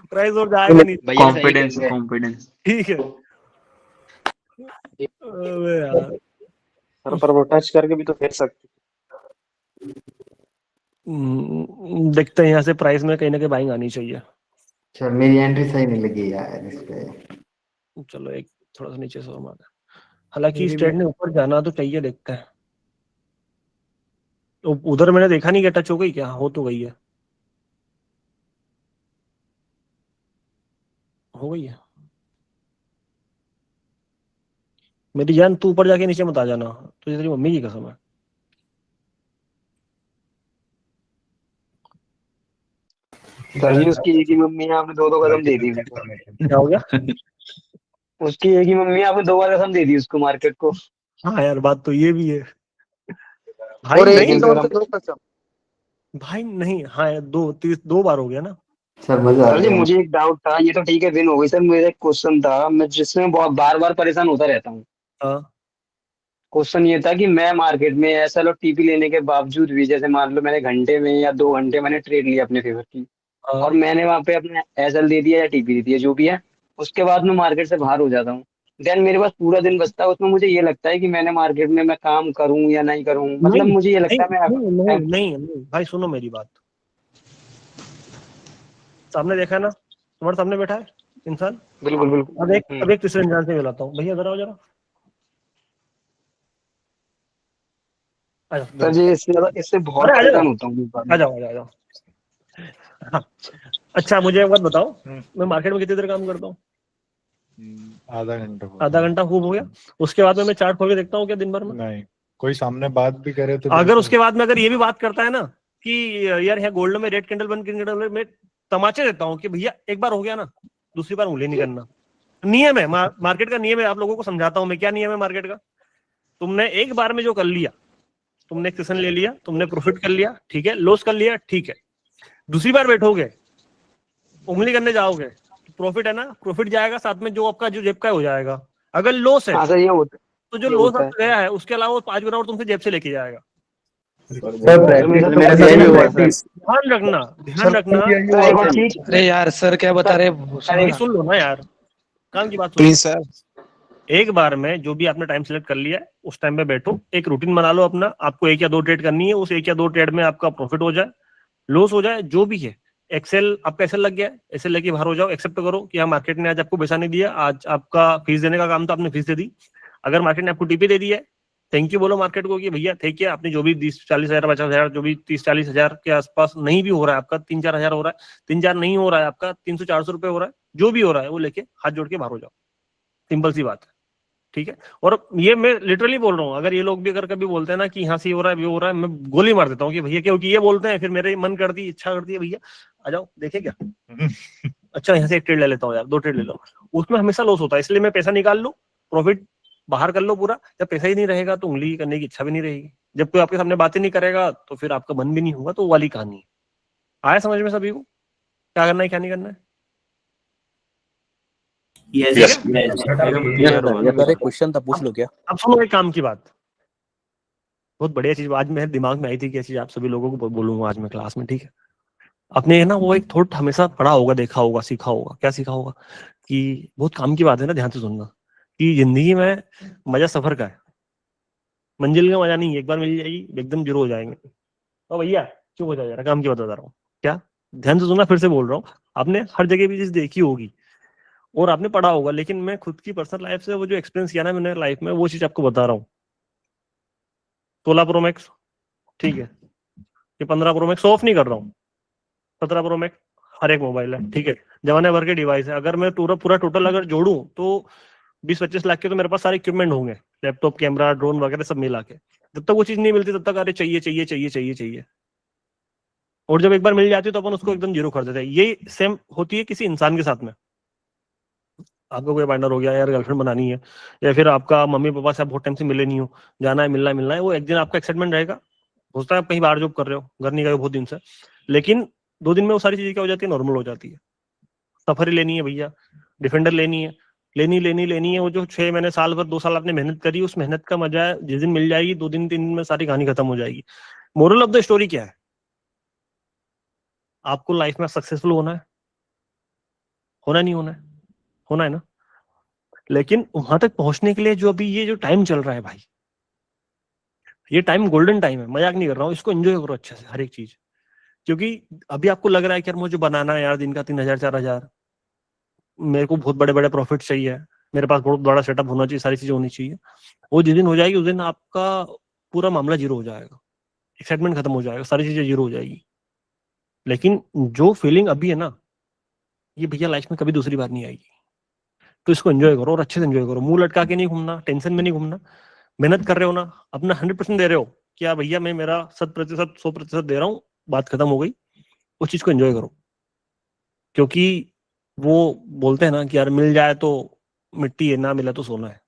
प्राइस और जाएगा नहीं। Confidence, confidence. ठीक है। अबे यार, पर वो टच करके भी तो फेंक सकते। देखते हैं यहाँ से प्राइस में कहीं ना कहीं बाइंग आनी चाहिए। सर मेरी एंट्री सही नहीं लगी यार इस पे। चलो एक थोड़ा सा नीचे से और मार। हालांकि इस ट्रेड ने ऊपर जाना तो चाहिए, देखते हैं। तो उधर मैंने देखा नहीं, क्या टच हो गई, क्या हो तो गई है, हो गई है। मेरी जान, तू ऊपर जाके नीचे मत आ जाना, तुझे तेरी मम्मी की कसम है। सर जी उसकी एक ही मम्मी है, आपने दो दो कदम दे दी उसको। क्या हो गया? उसकी एक ही मम्मी है, आपने दो बार कसम दे दी उसको मार्केट को। हाँ यार, बात तो ये भी है भाई। और एक नहीं, दो कसम। भाई नहीं, हाँ यार, दो बार हो गया ना। सर मजा आ सर जी गया। मुझे एक डाउट था, ये तो ठीक है दिन हो गई सर, मेरा एक क्वेश्चन था मैं जिसमें बहुत बार बार परेशान होता रहता हूँ। हाँ क्वेश्चन ये था कि मैं मार्केट में एसएल और टीपी लेने के बावजूद भी, जैसे मान लो मैंने घंटे में या 2 घंटे मैंने ट्रेड लिया अपने फेवर की, हाँ। और मैंने वहां पे अपने एसएल दे दिया या टीपी दे दिया जो भी है, उसके बाद मैं मार्केट से बाहर हो जाता हूँ। देन मेरे पास पूरा दिन बचता है, उसमें मुझे ये लगता है कि मैंने मार्केट में मैं काम करूं या नहीं करूं, मतलब नहीं मुझे ये नहीं लगता है मैं नहीं नहीं नहीं नहीं, भाई सुनो मेरी बात। सामने देखा है ना, तुम्हारे सामने बैठा है इंसान। बिल्कुल बिल्कुल। अब एक तीसरे इंसान से मिलाता हूँ। भैया इधर आओ जरा। सर जी इससे बहुत अरे आ परेशान जाओ, होता हूँ। आ जाओ, आ जाओ। हाँ। अच्छा मुझे एक बात बताओ, मैं मार्केट में कितनी देर काम करता हूँ? आधा घंटा खूब हो गया। उसके बाद में मैं चार्ट खोल के देखता हूँ क्या दिन भर में? नहीं, कोई सामने बात भी करे तो अगर उसके बाद में अगर ये भी बात करता है ना कि यार यहाँ गोल्ड में रेड कैंडल बन कैंडल में, तमाचे देता हूँ कि भैया एक बार हो गया ना, दूसरी बार उंगली नहीं करना। नियम है, मार्केट का नियम है। आप लोगों को समझाता हूँ मैं, क्या नियम है मार्केट का। तुमने एक बार में जो कर लिया, तुमने एक सेशन ले लिया, तुमने प्रॉफिट कर लिया, ठीक है, लॉस कर लिया, ठीक है। दूसरी बार बैठोगे, उंगली करने जाओगे, प्रॉफिट है ना, प्रॉफिट जाएगा, साथ में जो आपका जो जेब का हो जाएगा। अगर लॉस है ये होता तो जो लॉस गया है उसके अलावा 5 गुना और तुमसे जेब से लेके जाएगा। ध्यान रखना, ध्यान रखना। अरे यार सर क्या बता रहे, सुन लो ना यार, काम की बात सुन सर। एक बार में जो भी आपने टाइम सिलेक्ट कर लिया है उस टाइम पे बैठो, एक रूटीन बना लो अपना। आपको 1 या 2 ट्रेड करनी है, उस 1 या 2 ट्रेड में आपका प्रॉफिट हो जाए, लॉस हो जाए, जो भी है, एक्सेल, आपका एक्सेल लग गया है, एक्सेल लेके बाहर हो जाओ, एक्सेप्ट करो कि हाँ मार्केट ने आज आपको पैसा नहीं दिया, आज आपका फीस देने का काम था, आपने फीस दे दी। अगर मार्केट ने आपको टीपी दे दी है, थैंक यू बोलो मार्केट को कि भैया ठीक है, आपने जो भी 20-40 हज़ार 50,000 जो भी 30-40 हज़ार के आसपास नहीं भी हो रहा है आपका, 3-4 हज़ार हो रहा है, 3-4 नहीं हो रहा है आपका, 300-400 रुपए हो रहा है, जो भी हो रहा है वो लेके हाथ जोड़ के बाहर हो जाओ। सिंपल सी बात है, ठीक है। और ये मैं लिटरली बोल रहा हूँ, अगर ये लोग भी अगर कभी बोलते हैं ना कि यहाँ से हो रहा है, ये हो रहा है, मैं गोली मार देता हूँ कि भैया, क्योंकि ये बोलते हैं, फिर मेरे मन करती, इच्छा करती है भैया आ जाओ देखे क्या अच्छा यहाँ से एक ट्रेड ले लेता हूँ यार, 2 ट्रेड ले लो, उसमें हमेशा लॉस होता है, इसलिए मैं पैसा निकाल लूँ, प्रॉफिट बाहर कर लो पूरा। जब पैसा ही नहीं रहेगा तो उंगली करने की इच्छा भी नहीं रहेगी, जब कोई आपके सामने बातें नहीं करेगा तो फिर आपका मन भी नहीं होगा, तो वो वाली कहानी है। आया समझ में सभी को क्या करना है क्या नहीं करना है? सर एक क्वेश्चन था, पूछ लो क्या? अब सुनो एक काम की बात, बहुत बढ़िया चीज आज मेरे दिमाग में आई थी कि चीज आप सभी लोगों को बोलूंगा आज मैं क्लास में, ठीक है। आपने ना वो एक थॉट हमेशा पढ़ा होगा, देखा होगा, सीखा होगा, क्या सीखा होगा कि बहुत काम की बात है ना, ध्यान से सुनना, कि जिंदगी में मजा सफर का है, मंजिल का मजा नहीं है, एक बार मिल जाएगी एकदम जीरो हो जाएंगे। तो भैया चुप हो जाओ जरा, काम की बात बता रहा हूँ क्या, ध्यान से सुनना, फिर से बोल रहा हूँ, आपने हर जगह भी चीज देखी होगी और आपने पढ़ा होगा, लेकिन मैं खुद की पर्सनल लाइफ से वो जो एक्सपीरियंस किया ना मैंने लाइफ में, वो चीज आपको बता रहा हूँ। 16 प्रो मैक्स, ठीक है, ये 15 प्रो मैक्स ऑफ नहीं कर रहा हूँ, 17 प्रो मैक्स हर एक मोबाइल है, ठीक है, जमाने भर के डिवाइस है। अगर मैं पूरा टोटल अगर जोड़ूं तो 20-25 लाख के तो मेरे पास सारे इक्विपमेंट होंगे, लैपटॉप, कैमरा, ड्रोन वगैरह सब मिला के। जब तक वो चीज नहीं मिलती तब तक अरे चाहिए चाहिए चाहिए चाहिए चाहिए, और जब एक बार मिल जाती है तो अपन उसको एकदम जीरो कर देते हैं। ये सेम होती है किसी इंसान के साथ में, आपका कोई पार्टनर हो गया, यार गर्लफ्रेंड बनानी है, या फिर आपका मम्मी पापा से आप बहुत टाइम से मिले नहीं हो, जाना है, मिलना है, वो एक दिन आपका एक्साइटमेंट रहेगा, हो सकता है आप कहीं बाहर जॉब कर रहे हो, घर नहीं गए बहुत दिन से, लेकिन 2 दिन में वो सारी चीजें क्या हो जाती है, नॉर्मल हो जाती है। सफारी लेनी है भैया, डिफेंडर लेनी है, लेनी है, वो जो 6 महीने साल भर 2 साल आपने मेहनत करी, उस मेहनत का मजा जिस दिन मिल जाएगी, 2 दिन 3 दिन में सारी कहानी खत्म हो जाएगी। मोरल ऑफ द स्टोरी क्या है, आपको लाइफ में सक्सेसफुल होना है, होना नहीं होना है, होना है ना, लेकिन वहां तक पहुंचने के लिए जो अभी ये जो टाइम चल रहा है भाई, ये टाइम गोल्डन टाइम है, मजाक नहीं कर रहा हूँ, इसको एंजॉय करो अच्छे से हर एक चीज। क्योंकि अभी आपको लग रहा है कि यार मुझे बनाना है यार दिन का 3,000 4,000, मेरे को बहुत बड़े बड़े प्रॉफिट चाहिए, मेरे पास बहुत बड़ा सेटअप होना चाहिए, सारी चीजें होनी चाहिए, वो जिस दिन हो जाएगी उस दिन आपका पूरा मामला जीरो हो जाएगा, एक्साइटमेंट खत्म हो जाएगा, सारी चीजें जीरो हो जाएगी। लेकिन जो फीलिंग अभी है ना, ये भैया लाइफ में कभी दूसरी बार नहीं आएगी, तो इसको एंजॉय करो और अच्छे से एंजॉय करो, मुंह लटका के नहीं घूमना, टेंशन में नहीं घूमना, मेहनत कर रहे हो ना, अपना 100% दे रहे हो, क्या भैया मैं मेरा 100% 100% दे रहा हूँ, बात खत्म हो गई, उस चीज को एंजॉय करो। क्योंकि वो बोलते हैं ना कि यार मिल जाए तो मिट्टी है, ना मिला तो सोना है,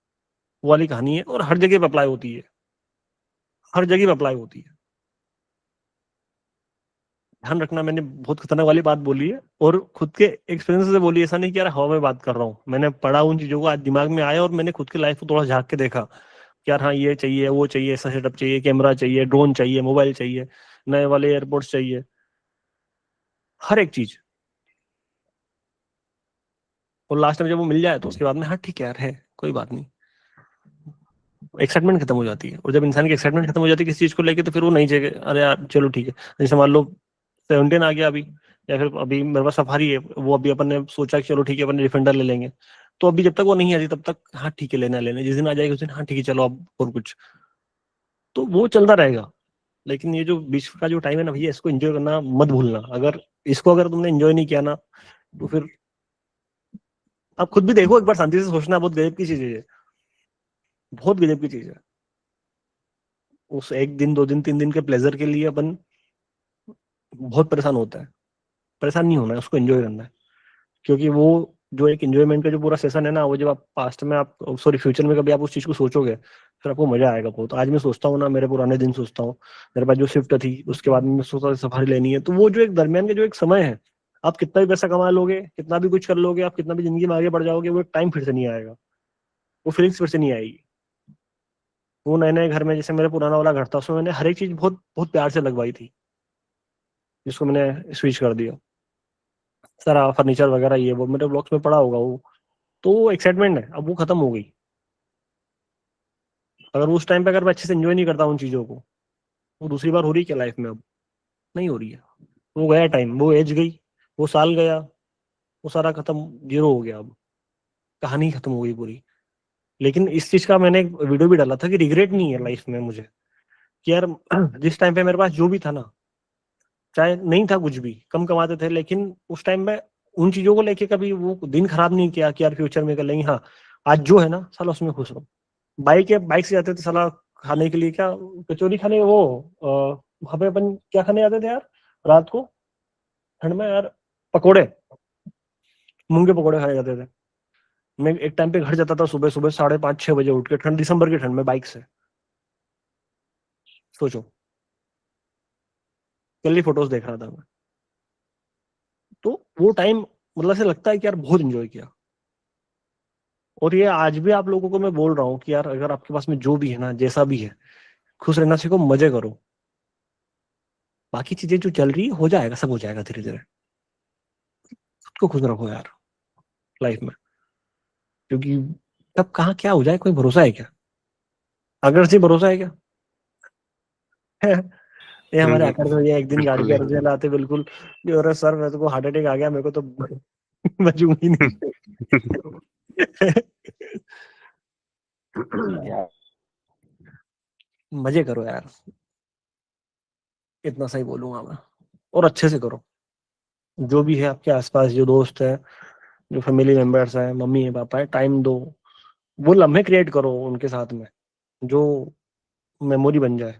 वो वाली कहानी है, और हर जगह पे अप्लाई होती है, हर जगह पे अप्लाई होती है। ध्यान रखना, मैंने बहुत खतरनाक वाली बात बोली है और खुद के एक्सपीरियंस से बोली, ऐसा नहीं कि यार हवा में बात कर रहा हूँ, मैंने पढ़ा उन चीजों को, आज दिमाग में आया और मैंने खुद की लाइफ को थोड़ा झांक के देखा कि यार हाँ ये चाहिए, वो चाहिए, ऐसा सेटअप चाहिए, कैमरा चाहिए, ड्रोन चाहिए, मोबाइल चाहिए, नए वाले एयरपोर्ट्स चाहिए, हर एक चीज। और लास्ट में जब वो मिल जाए तो उसके बाद में हाँ ठीक है यार, है कोई बात नहीं, एक्साइटमेंट खत्म हो जाती है। और जब इंसान की एक्साइटमेंट खत्म हो जाती है किसी चीज को लेके, तो फिर वो नहीं चाहिए, अरे यार चलो ठीक है, जैसे मान लो 17 आ गया अभी, या फिर अभी मेरे पास सफारी है, वो अभी अपन ने सोचा कि चलो ठीक है अपन डिफेंडर ले लेंगे, तो अभी जब तक वो नहीं आती तब तक हाँ ठीक है लेना लेना, जिस दिन आ जाएगी उस दिन हाँ ठीक है चलो अब और कुछ, तो वो चलता रहेगा। लेकिन ये जो बीच का जो टाइम है ना भैया, इसको एंजॉय करना मत भूलना। अगर तुमने एंजॉय नहीं किया ना, तो फिर आप खुद भी देखो एक बार, शांति से सोचना, बहुत गजब की चीज है ये, बहुत गजब की चीज है। उस 1 दिन 2 दिन 3 दिन के प्लेजर के लिए अपन बहुत परेशान होता है, परेशान नहीं होना है, उसको एंजॉय करना है। क्योंकि वो जो एक एंजॉयमेंट का जो पूरा सेशन है ना, वो जब आप पास्ट में आप फ्यूचर में कभी आप उस चीज को सोचोगे, फिर आपको मजा आएगा बहुत। आज मैं सोचता हूँ ना, मेरे पुराने दिन सोचता हूँ, मेरे पास जो शिफ्ट थी, उसके बाद में मैं सोचता सफारी लेनी है, तो वो जो एक दरमियान का जो एक समय है, आप कितना भी पैसा कमा लोगे, कितना भी कुछ कर लोगे, आप कितना भी जिंदगी में आगे बढ़ जाओगे, वो एक टाइम फिर से नहीं आएगा, वो फीलिंग्स फिर से नहीं आएगी। वो नए नए घर में, जैसे मेरे पुराना वाला घर था, उसमें मैंने हर एक चीज बहुत बहुत प्यार से लगवाई थी, जिसको मैंने स्विच कर दिया, सारा फर्नीचर वगैरह ये वो मेरे ब्लॉक्स में पड़ा होगा वो, तो वो एक्साइटमेंट है, अब वो खत्म हो गई। अगर उस टाइम पे अगर मैं अच्छे से एंजॉय नहीं करता उन चीजों को, वो दूसरी बार हो रही है क्या लाइफ में, अब नहीं हो रही है, वो गया टाइम, वो एज गई, वो साल गया, वो सारा खत्म, जीरो हो गया, अब कहानी खत्म हो गई पूरी। लेकिन इस चीज का मैंने एक वीडियो भी डाला था कि रिग्रेट नहीं है लाइफ में मुझे, कि यार जिस टाइम पे मेरे पास जो भी था ना, चाहे नहीं था कुछ भी, कम कमाते थे, लेकिन उस टाइम में उन चीजों को लेके कभी वो दिन खराब नहीं किया कि यार फ्यूचर में कर लेंगे। हाँ, आज जो है ना साला उसमें खुश रहो। बाइक से जाते थे साला खाने के लिए, क्या कचौरी खाने, वो वहां पे अपन क्या खाने जाते थे यार रात को ठंड में यार, पकोड़े, मूंग के पकोड़े खाए जाते थे। मैं एक टाइम पे घर जाता था सुबह सुबह 5:30-6 बजे उठ के, ठंड, दिसंबर की ठंड में बाइक से, सोचो। कल ही फोटोज देख रहा था मैं, तो वो टाइम मतलब से लगता है कि यार बहुत एंजॉय किया। और ये आज भी आप लोगों को मैं बोल रहा हूँ कि यार अगर आपके पास में जो भी है ना, जैसा भी है, खुश रहना सीखो, मजे करो। बाकी चीजें जो चल रही है हो जाएगा, सब हो जाएगा धीरे धीरे। खुद को खुश रखो यार लाइफ में, क्योंकि कब कहाँ क्या हो जाए कोई भरोसा है क्या? अगर से भरोसा है क्या? ये हमारे आकर भैया एक दिन गाड़ी बिल्कुल के नहीं। अर्जे लाते बिल्कुल, अरे सर मेरे को हार्ट अटैक आ गया, मेरे को तो बचूंगी ही नहीं। मजे करो यार, इतना सही बोलूंगा मैं। और अच्छे से करो, जो भी है आपके आसपास, जो दोस्त है, जो फैमिली मेंबर्स है, मम्मी है, पापा है, टाइम दो, वो लम्हे क्रिएट करो उनके साथ में, जो मेमोरी बन जाए,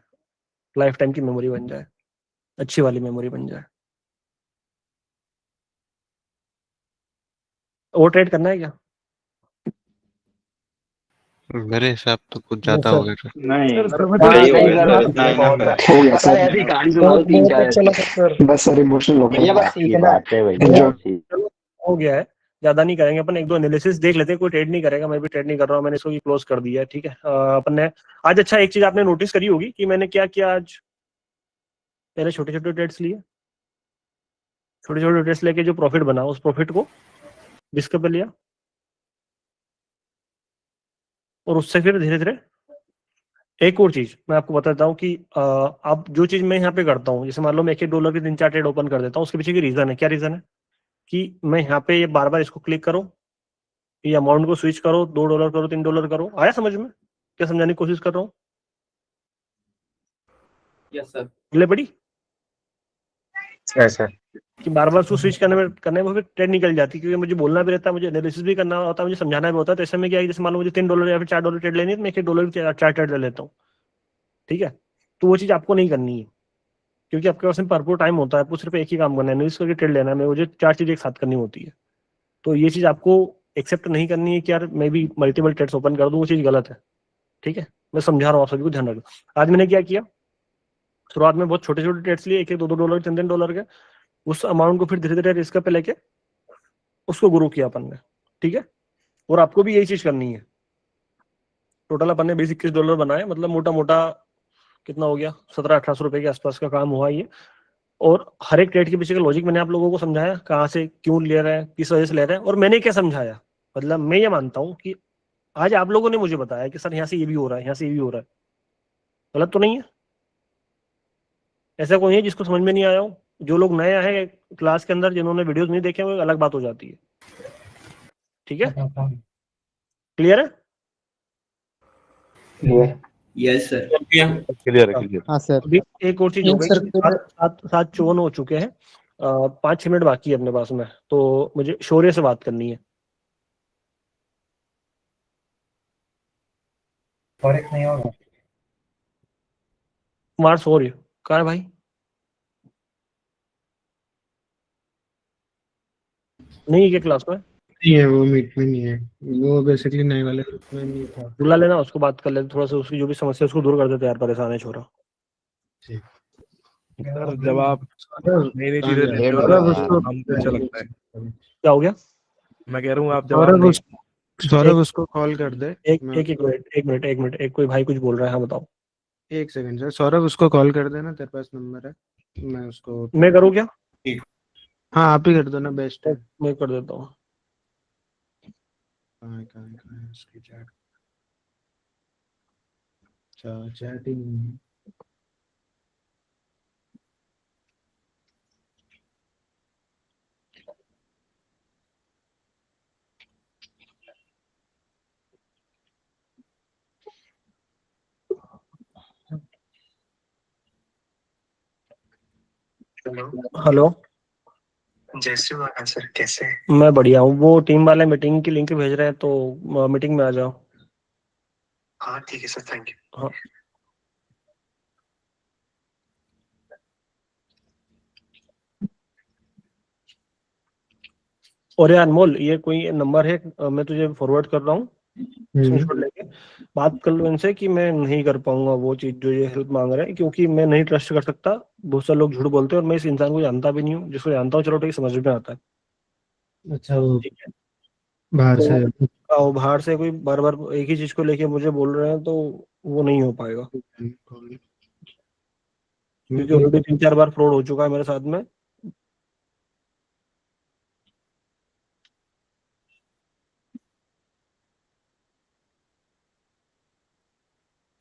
लाइफ टाइम की मेमोरी बन जाए, अच्छी वाली मेमोरी बन जाए। और ट्रेड करना है क्या? मेरे हिसाब तो कुछ नहीं ज्यादा सर, हो गया सर। नहीं सर मैं हाँ सही हो सही गया सर, सर, इतना इनफ है। हो गया सर, ऐसी कहानी सुना दो तीन बहुत चार अच्छा ऐसी। लगा सर। बस सर इमोशनल हो भैया गया। बस की सीखना है। बात है भाई, एंजॉय। चलो हो गया है, ज्यादा नहीं करेंगे अपन, एक दो एनालिसिस देख लेते हैं, कोई ट्रेड नहीं करेगा, मैं भी ट्रेड नहीं कर रहा हूँ, मैंने इसको भी क्लोज कर दिया है, ठीक है। अपन ने आज, अच्छा एक चीज आपने नोटिस करी होगी कि मैंने क्या किया आज, पहले छोटे छोटे ट्रेड्स लिए, छोटे छोटे ट्रेड्स लेके जो प्रॉफिट बना उस प्रॉफिट को डिस्क पे लिया, और उससे फिर धीरे धीरे, एक और चीज मैं आपको बताता हूँ कि अब जो चीज मैं यहाँ पे करता हूँ, जैसे मान लो मैं $1 के 3-4 ट्रेड ओपन कर देता हूँ, उसके पीछे की रीजन है, क्या रीजन है कि मैं यहाँ पे ये बार बार इसको क्लिक करो, ये अमाउंट को स्विच करो, $2 करो, $3 करो, आया समझ में क्या समझाने की कोशिश कर रहा हूँ? Yes sir. ले पड़ी सर कि बार बार उसको स्विच करने में फिर ट्रेड निकल जाती है, क्योंकि मुझे बोलना भी रहता है, मुझे एनालिसिस भी करना होता है, मुझे समझाना भी होता है। तो ऐसे में क्या है, जैसे मान लो मुझे $3 या फिर $4 ट्रेड लेनी है, तो मैं $1 की 4 ट्रेड ले लेता हूँ, ठीक है। तो वो चीज आपको नहीं करनी है, क्योंकि आपके पास में भरपूर टाइम होता है, आपको सिर्फ एक ही काम करना है, एनालिसिस करके ट्रेड लेना है, मुझे 4 चीजें एक साथ करनी होती है। तो ये चीज आपको एक्सेप्ट नहीं करनी है कि यार मैं भी मल्टीपल ट्रेड्स ओपन कर दूं, वो चीज गलत है, ठीक है। मैं समझा रहा हूँ, आप सभी को ध्यान रखना। आज मैंने क्या किया, शुरुआत में बहुत छोटे छोटे ट्रेड्स लिए, एक $2-2, $3-3 के, उस अमाउंट को फिर धीरे धीरे रिस्क पे लेके उसको ग्रो किया अपन ने, ठीक है। और आपको भी यही चीज करनी है। टोटल अपन ने बेसिक $21 बनाए, मतलब मोटा मोटा कितना हो गया, 1700-1800 रुपए के आसपास का काम हुआ ये। और हर एक ट्रेड के पीछे का लॉजिक मैंने आप लोगों को समझाया, कहाँ से क्यों ले रहे हैं, किस वजह से ले रहे हैं, और मैंने क्या समझाया। मतलब मैं ये मानता हूँ कि आज आप लोगों ने मुझे बताया कि सर यहाँ से ये भी हो रहा है, यहाँ से ये भी हो रहा है, गलत तो नहीं है? ऐसा कोई है जिसको समझ में नहीं आया हो? जो लोग नए आए क्लास के अंदर, जिन्होंने वीडियोस नहीं देखे, वो एक अलग बात हो जाती है, ठीक है। क्लियर है? Yes sir. क्लियर है क्लियर। हाँ सर। अभी एक और चीज हो गई, सर 7:54 हो चुके हैं, 5-6 मिनट बाकी है अपने पास में, तो मुझे शौर्य से बात करनी है। कुमार शौर्य कहाँ है भाई? नहीं है क्या क्लास में? नहीं है, वो मीट में नहीं है। वो बेसिकली नए वाले ग्रुप में नहीं था। बुला लेना उसको, बात कर लेते, थोड़ा सा उसकी जो भी समस्या है उसको दूर कर देते यार, परेशान है छोरा। ठीक। सर जब आप नई नई कहाँ चीजें गया? लेते हो सौरभ ना, उसको हमको अच्छा लगता है। क्या हो गया? मैं कह रहा हूँ आप जब आप सौरभ नई उस सौरभ एक उसको कॉल कर दे। एक मैं एक एक मिनट, एक मिनट, एक मिनट, एक कोई भाई कुछ बोल रहा है, हाँ बताओ। एक सेकंड सर, सौरभ उसको कॉल कर देना, तेरे पास नंबर है। मैं उसको मैं करूँ क्या? हाँ आप ही कर दो ना, बेस्ट है। मैं कर देता हूँ। कहाँ है उसकी चैट? अच्छा चैटिंग। हेलो। जय श्री राम सर, कैसे? मैं बढ़िया हूँ। वो टीम वाले मीटिंग की लिंक भेज रहे हैं, तो मीटिंग में आ जाओ। हाँ ठीक है सर, थैंक यू। हाँ। और यार अनमोल, ये कोई नंबर है, मैं तुझे फॉरवर्ड कर रहा हूँ, स्क्रीनशॉट लेके बात कर लो इनसे कि मैं नहीं कर पाऊंगा वो चीज जो ये हेल्प मांग रहे हैं, क्योंकि मैं नहीं ट्रस्ट कर सकता। बहुत सारे लोग झूठ बोलते हैं और मैं इस इंसान को जानता भी नहीं हूँ। जिसको जानता हूँ चलो ठीक, समझ में आता है। अच्छा, वो ठीक है। बाहर से तो बाहर से कोई बार बार एक ही चीज को लेके मुझे बोल रहे हैं, तो वो नहीं हो पाएगा, क्योंकि ऑलरेडी 3-4 बार फ्रॉड हो चुका है मेरे साथ में।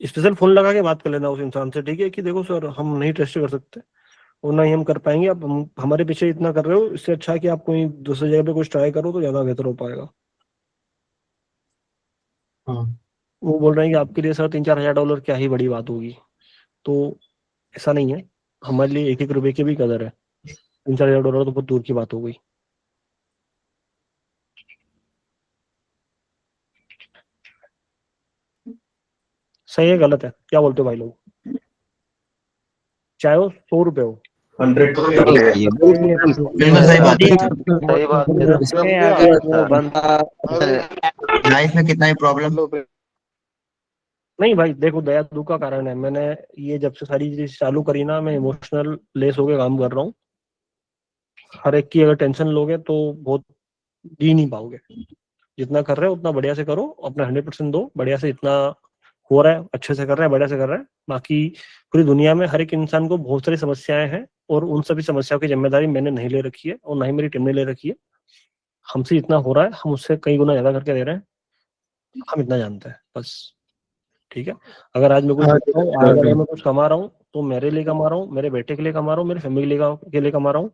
स्पेशल फोन लगा के बात कर लेना उस इंसान से, ठीक है, कि देखो सर हम नहीं ट्रस्ट कर सकते और ना ही हम कर पाएंगे। आप हमारे पीछे इतना कर रहे हो, इससे अच्छा है कि आप कोई दूसरी जगह पे कुछ ट्राई करो तो ज्यादा बेहतर हो पाएगा। हाँ। वो बोल रहे हैं कि आपके लिए सर 3-4 हज़ार डॉलर क्या ही बड़ी बात होगी। तो ऐसा नहीं है, हमारे लिए 1-1 रुपए की भी कदर है। 3-4 हज़ार डॉलर तो बहुत दूर की बात हो गई। सही है गलत है, क्या बोलते हो भाई लोग? चाहे वो 100 रुपए हो। 100 बिल्कुल सही बात है। सही बात है सर। उसमें अगर वो बंदा लाइफ में कितना ही प्रॉब्लम नहीं भाई देखो, दया दु का कारण है। मैंने ये जब से सारी चीज चालू करी ना, मैं इमोशनल लेस होके काम कर रहा हूँ। हर एक की अगर टेंशन लोगे तो बहुत जी नहीं पाओगे। जितना कर रहे हो उतना बढ़िया से करो, अपना 100% दो बढ़िया से। इतना हो रहा है अच्छे से कर रहे हैं, बढ़िया से कर रहे हैं। बाकी पूरी दुनिया में हर एक इंसान को बहुत सारी समस्याएं हैं, और उन सभी समस्याओं की जिम्मेदारी मैंने नहीं ले रखी है और ना ही मेरी टीम ने ले रखी है। हमसे जितना हो रहा है हम उससे कई गुना ज्यादा करके दे रहे हैं। हम इतना जानते हैं बस। ठीक है। अगर आज मैं कुछ करता हूँ, आज अगर मैं कुछ कमा रहा हूँ तो मेरे लिए कमा रहा हूँ, मेरे बेटे के लिए कमा रहा हूँ, मेरी फैमिली के लिए कमा रहा हूँ।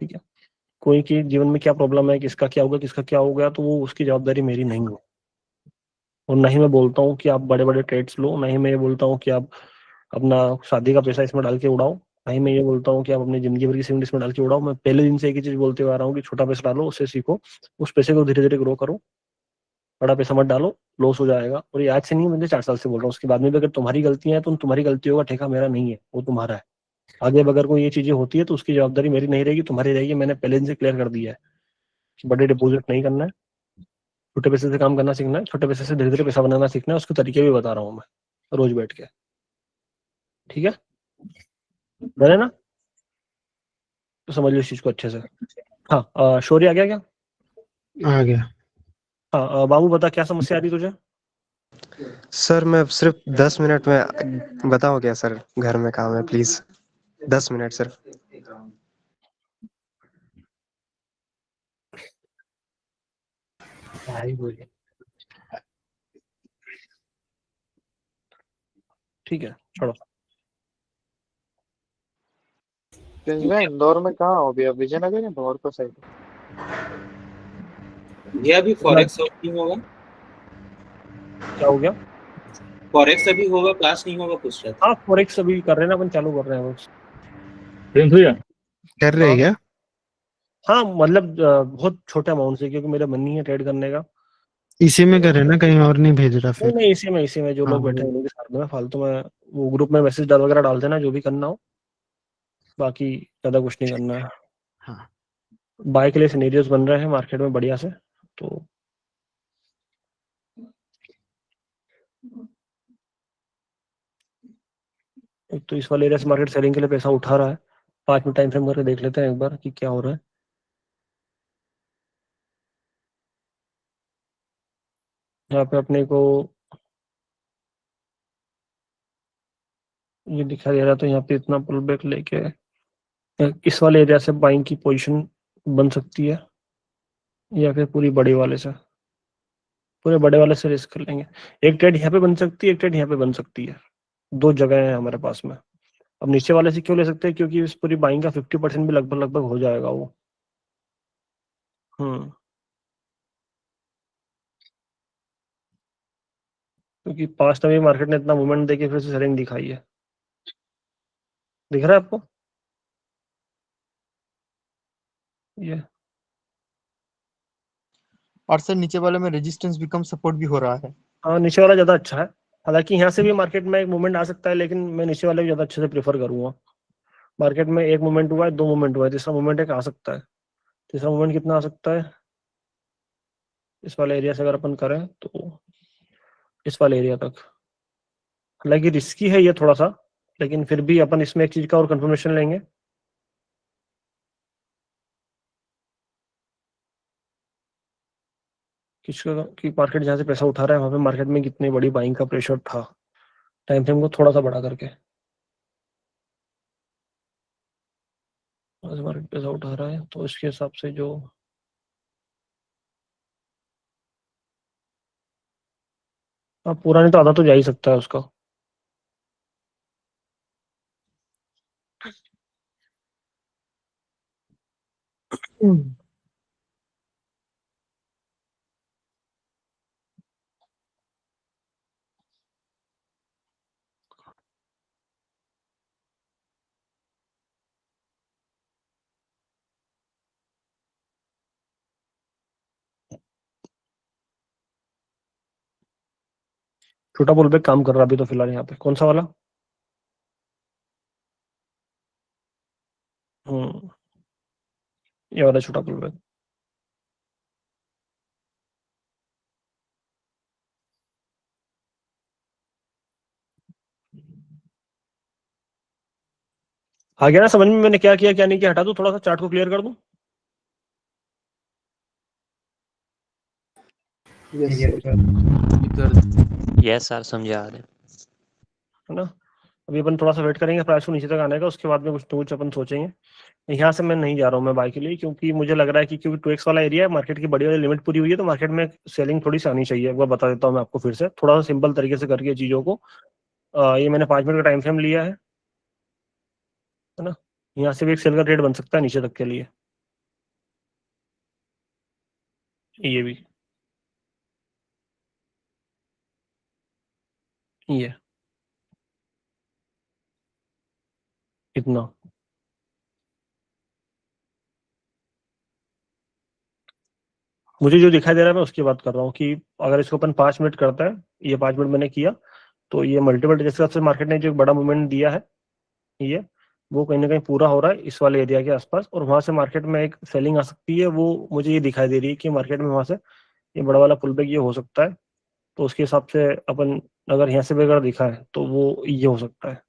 ठीक है। कोई के जीवन में क्या प्रॉब्लम है, किसका क्या होगा, किसका क्या हो गया, तो वो उसकी जवाबदारी मेरी नहीं है। और ना ही मैं बोलता हूँ कि आप बड़े बड़े ट्रेड्स लो, ना ही मैं ये बोलता हूँ कि आप अपना शादी का पैसा इसमें डाल के उड़ाओ, ना ही मैं ये बोलता हूँ कि आप अपनी जिंदगी भर की सेविंग इसमें डाल के उड़ाओ। मैं पहले दिन से एक ही चीज बोलते हुए आ रहा हूँ कि छोटा पैसा डालो, उससे सीखो, उस पैसे को धीरे धीरे ग्रो करो। बड़ा पैसा मत डालो, लॉस हो जाएगा। और ये आज से नहीं, मुझे 4 साल से बोल रहा हूँ। उसके बाद में भी अगर तुम्हारी गलतियां हैं तो तुम्हारी गलतियों का ठेका मेरा नहीं है, वो तुम्हारा है। आगे अगर कोई ये चीजें होती है तो उसकी जवाबदारी मेरी नहीं रहेगी, तुम्हारी रहेगी। मैंने पहले दिन से क्लियर कर दिया है कि बड़े डिपॉजिट नहीं करना है, छोटे पैसे से काम करना सीखना है, छोटे पैसे से धीरे धीरे पैसा बनाना सीखना है। उसके तरीके भी बता रहा हूँ मैं रोज बैठ के। ठीक है, डन है ना? तो समझ लो इस चीज को अच्छे से। हाँ, शौर्य आ गया क्या? आ गया। हाँ, बाबू बता क्या समस्या आ रही तुझे? सर मैं सिर्फ 10 मिनट में बताओ क्या सर, घर में काम है, प्लीज 10 मिनट सिर्फ। ठीक है, छोड़ो। इंदौर में कहाँ हो अभी? विजयनगर या धौरको साइड? ये अभी फॉरेक्स नहीं होगा? क्या हो गया? फॉरेक्स अभी होगा, क्लास नहीं होगा, पूछ रहा था। हाँ, फॉरेक्स अभी कर रहे हैं ना, अपन चालू कर रहे हैं बस। कर रहे हाँ क्या? हाँ, मतलब बहुत छोटे अमाउंट से, क्योंकि मेरा मन नहीं है ट्रेड करने का। इसी में करे ना, कहीं और नहीं भेज रहा नहीं फिर? नहीं, इसी में जो हाँ लोग बैठे वो- हैं उनके साथ में फालतू में वो ग्रुप में मैसेज डाल वगैरह डाल देना जो भी करना हो। बाकी ज्यादा कुछ नहीं करना है। हाँ। बाय के लिए सिनेरियोस बन रहे हैं मार्केट में बढ़िया से। तो एक तो इस वाले एरिया से मार्केट सेलिंग के लिए पैसा उठा रहा है। 5 मिनट टाइम फ्रेम करके देख लेते हैं एक बार कि क्या हो रहा है। यहाँ पे अपने को ये दिखाई दे रहा, तो यहाँ पे इतना पुल बैक लेके इस वाले एरिया से बाइंग की पोजीशन बन सकती है, या फिर पूरे बड़े वाले से रिस्क कर लेंगे। एक ट्रेड यहाँ पे बन सकती है, एक ट्रेड यहाँ पे बन सकती है। 2 जगह है हमारे पास में। अब नीचे वाले से क्यों ले सकते हैं, क्योंकि इस पूरी बाइंग का 50% भी लगभग लगभग हो जाएगा वो। क्योंकि पास्ट में भी मार्केट ने इतना मूवमेंट देके फिर से सेलिंग दिखाई है। दिख रहा है आपको? ये और सर नीचे वाले में रेजिस्टेंस बिकम सपोर्ट भी हो रहा है। हाँ, नीचे वाला ज्यादा अच्छा है। हालांकि यहाँ से भी मार्केट में एक मूवमेंट आ सकता है, लेकिन मैं नीचे वाले को ज्यादा अच्छे से प्रेफर करूंगा। मार्केट में एक मूवमेंट हुआ है, 2 मूवमेंट हुआ है, तीसरा मूवमेंट एक आ सकता है। तीसरा मूवमेंट कितना आ सकता है? इस वाले एरिया से अगर अपन करें तो इस वाले एरिया तक। हालांकि रिस्की है ये थोड़ा सा, लेकिन फिर भी अपन इसमें एक चीज का और कंफर्मेशन लेंगे। किसका कि मार्केट जहाँ से पैसा उठा रहा है वहां पे मार्केट में कितनी बड़ी बाइंग का प्रेशर था, टाइम फ्रेम को थोड़ा सा बड़ा करके। मार्केट पैसा उठा रहा है तो इसके हिसाब से जो पूरा नहीं तो आधा तो जा ही सकता है उसका। छोटा पुल बैक काम कर रहा है अभी तो फिलहाल यहाँ पे। कौन सा वाला? ये वाला छोटा पुल बैक। आ गया ना समझ में मैंने क्या किया क्या नहीं किया? हटा दूं, थोड़ा सा चार्ट को क्लियर कर दूं? यस सर, समझा रहे। है ना? अभी अपन थोड़ा सा वेट करेंगे प्राइस को नीचे तक आने का, उसके बाद में कुछ तो कुछ अपन सोचेंगे। यहाँ से मैं नहीं जा रहा हूँ मैं बाय के लिए, क्योंकि मुझे लग रहा है कि क्योंकि 2x वाला एरिया है, मार्केट की बड़ी वाली लिमिट पूरी हुई है, तो मार्केट में सेलिंग थोड़ी सी आनी चाहिए। एक बार बता देता हूँ मैं आपको फिर से, थोड़ा सा सिंपल तरीके से करके चीजों को। ये मैंने 5 मिनट का टाइम फ्रेम लिया है ना? यहाँ से भी एक सेल का रेट बन सकता है नीचे तक के लिए। ये भी ये इतना मुझे जो दिखाई दे रहा है मैं उसकी बात कर रहा हूँ कि अगर इसको अपन 5 मिनट करता है, ये 5 मिनट मैंने किया, तो ये मल्टीपल जैसे सबसे मार्केट ने जो एक बड़ा मूवमेंट दिया है ये, वो कहीं ना कहीं पूरा हो रहा है इस वाले एरिया के आसपास, और वहां से मार्केट में एक सेलिंग आ सकती है। वो मुझे ये दिखाई दे रही है कि मार्केट में वहां से ये बड़ा वाला पुल बैक ये हो सकता है। तो उसके हिसाब से अपन अगर यहाँ से भी अगर दिखा है तो वो ये हो सकता है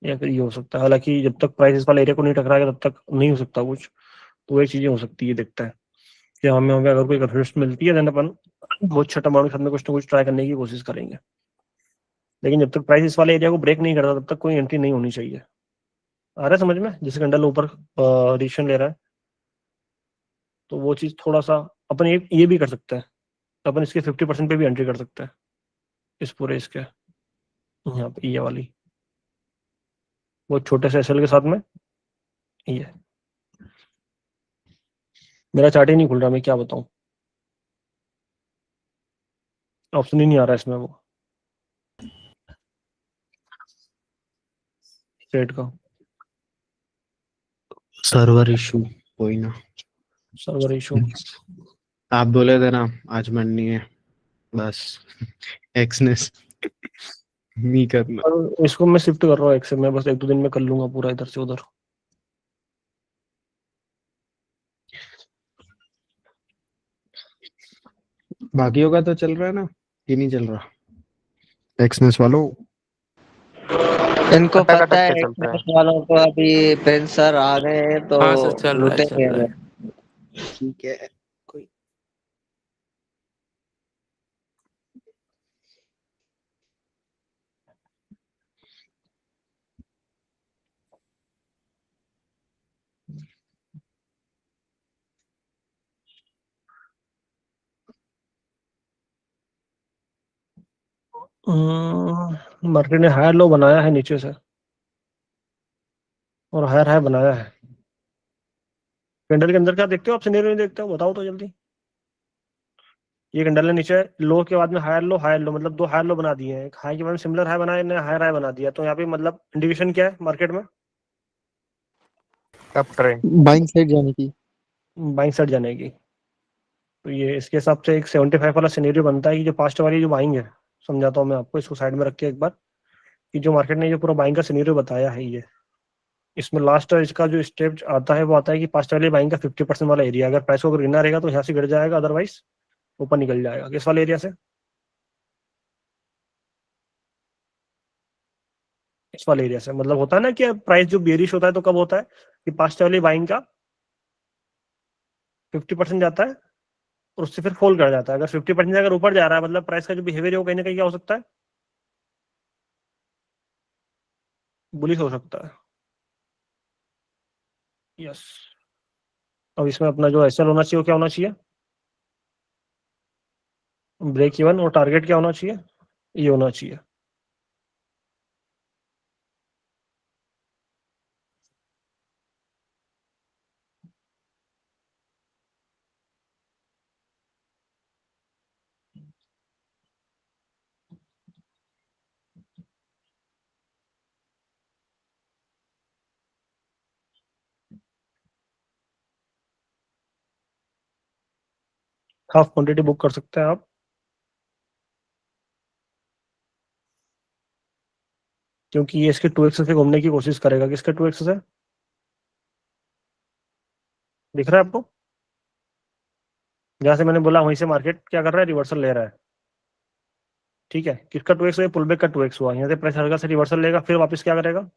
या फिर ये हो सकता है। हालांकि जब तक प्राइस इस वाले एरिया को नहीं टकराएगा तब तक नहीं हो सकता कुछ, तो ये चीजें हो सकती है। देखता है कि हमें अगर कोई कंफर्मेशन मिलती है देन अपन बहुत छोटा अमाउंट के साथ में कुछ ना कुछ ट्राई करने की कोशिश करेंगे। लेकिन जब तक प्राइस इस वाले एरिया को ब्रेक नहीं करता तब तक कोई एंट्री नहीं होनी चाहिए। आ रहा है समझ में? जैसे कैंडल ऊपर रिएक्शन ले रहा है, तो वो चीज थोड़ा सा अपन ये भी कर सकते हैं। अपन इसके 50% पे भी एंट्री कर सकते हैं, इस पूरे इसके यहाँ पे ये वाली, वो छोटे से एसएल के साथ में। ये मेरा चार्ट ही नहीं खुल रहा, मैं क्या बताऊं, ऑप्शन ही नहीं आ रहा इसमें वो स्ट्रेट का। सर्वर इशू कोई ना। सर्वर इशू आप बोले थे ना आज मन नहीं है, बस एक्सनेस नहीं करना। और इसको मैं शिफ्ट कर रहा हूँ एक से, मैं बस 1-2 दिन में कर लूंगा पूरा इधर से उधर। बाकियों का तो चल रहा है ना कि नहीं चल रहा? एक्सनेस वालों इनको पता है एक्सप्रेस वालों को अभी पेंसर आ गए हैं तो हाँ सर, चल रहा है, चल लुटेंगे रहा है। वो। ठीक है कोई। मार्केट ने हायर लो बनाया है नीचे से, और हायर हाई बनाया है। कैंडल के अंदर क्या देखते हो आप? सिनेरियो नहीं देखते हो? बताओ तो जल्दी। ये कैंडल ने नीचे लो के बाद में हायर लो मतलब 2 हायर लो बना दिए हैं, एक हाई के बाद में सिमिलर हाई बनाया, हायर हाई बना दिया। तो यहाँ पे मतलब इंडिकेशन क्या है मार्केट में? Up trend. बाइंग साइड जाने की। बाइंग साइड जाने की। तो ये इसके हिसाब से एक 75 वाला सिनेरियो बनता है कि जो पास्ट वाली जो बाइंग है, समझाता हूँ मैं आपको, इसको साइड में रख के एक बार, कि जो मार्केट ने जो पूरा बाइंग का सिनेरियो बताया है ये, इसमें लास्ट इसका जो स्टेप आता है वो आता है कि पास्ट वाली बाइंग का 50% वाला एरिया, अगर प्राइस को अगर गिरना रहेगा तो यहाँ से गिर जाएगा, अदरवाइज ऊपर निकल जाएगा। किस वाले एरिया से? इस वाले एरिया से। मतलब होता है ना कि प्राइस जो बेरिश होता है तो कब होता है कि पास्ट वाली बाइंग का 50% जाता है और उससे फिर फॉल कर जाता है। अगर 50% अगर ऊपर जा रहा है, मतलब प्राइस का जो बिहेवियर है वो कहीं ना कहीं क्या हो सकता है, बुलिश हो सकता है। यस। अब इसमें अपना जो एसएल होना चाहिए वो क्या होना चाहिए, ब्रेक इवन, और टारगेट क्या होना चाहिए, ये होना चाहिए। हाफ क्वांटिटी बुक कर सकते हैं आप, क्योंकि ये इसके 2x से घूमने की कोशिश करेगा। किसके 2x से दिख रहा है आपको? जहां से मैंने बोला वहीं से मार्केट क्या कर रहा है, रिवर्सल ले रहा है। ठीक है, किसका 2x हुआ? पुल बैक का 2x हुआ। यहाँ से प्राइस हल्का से रिवर्सल लेगा, फिर वापस क्या करेगा,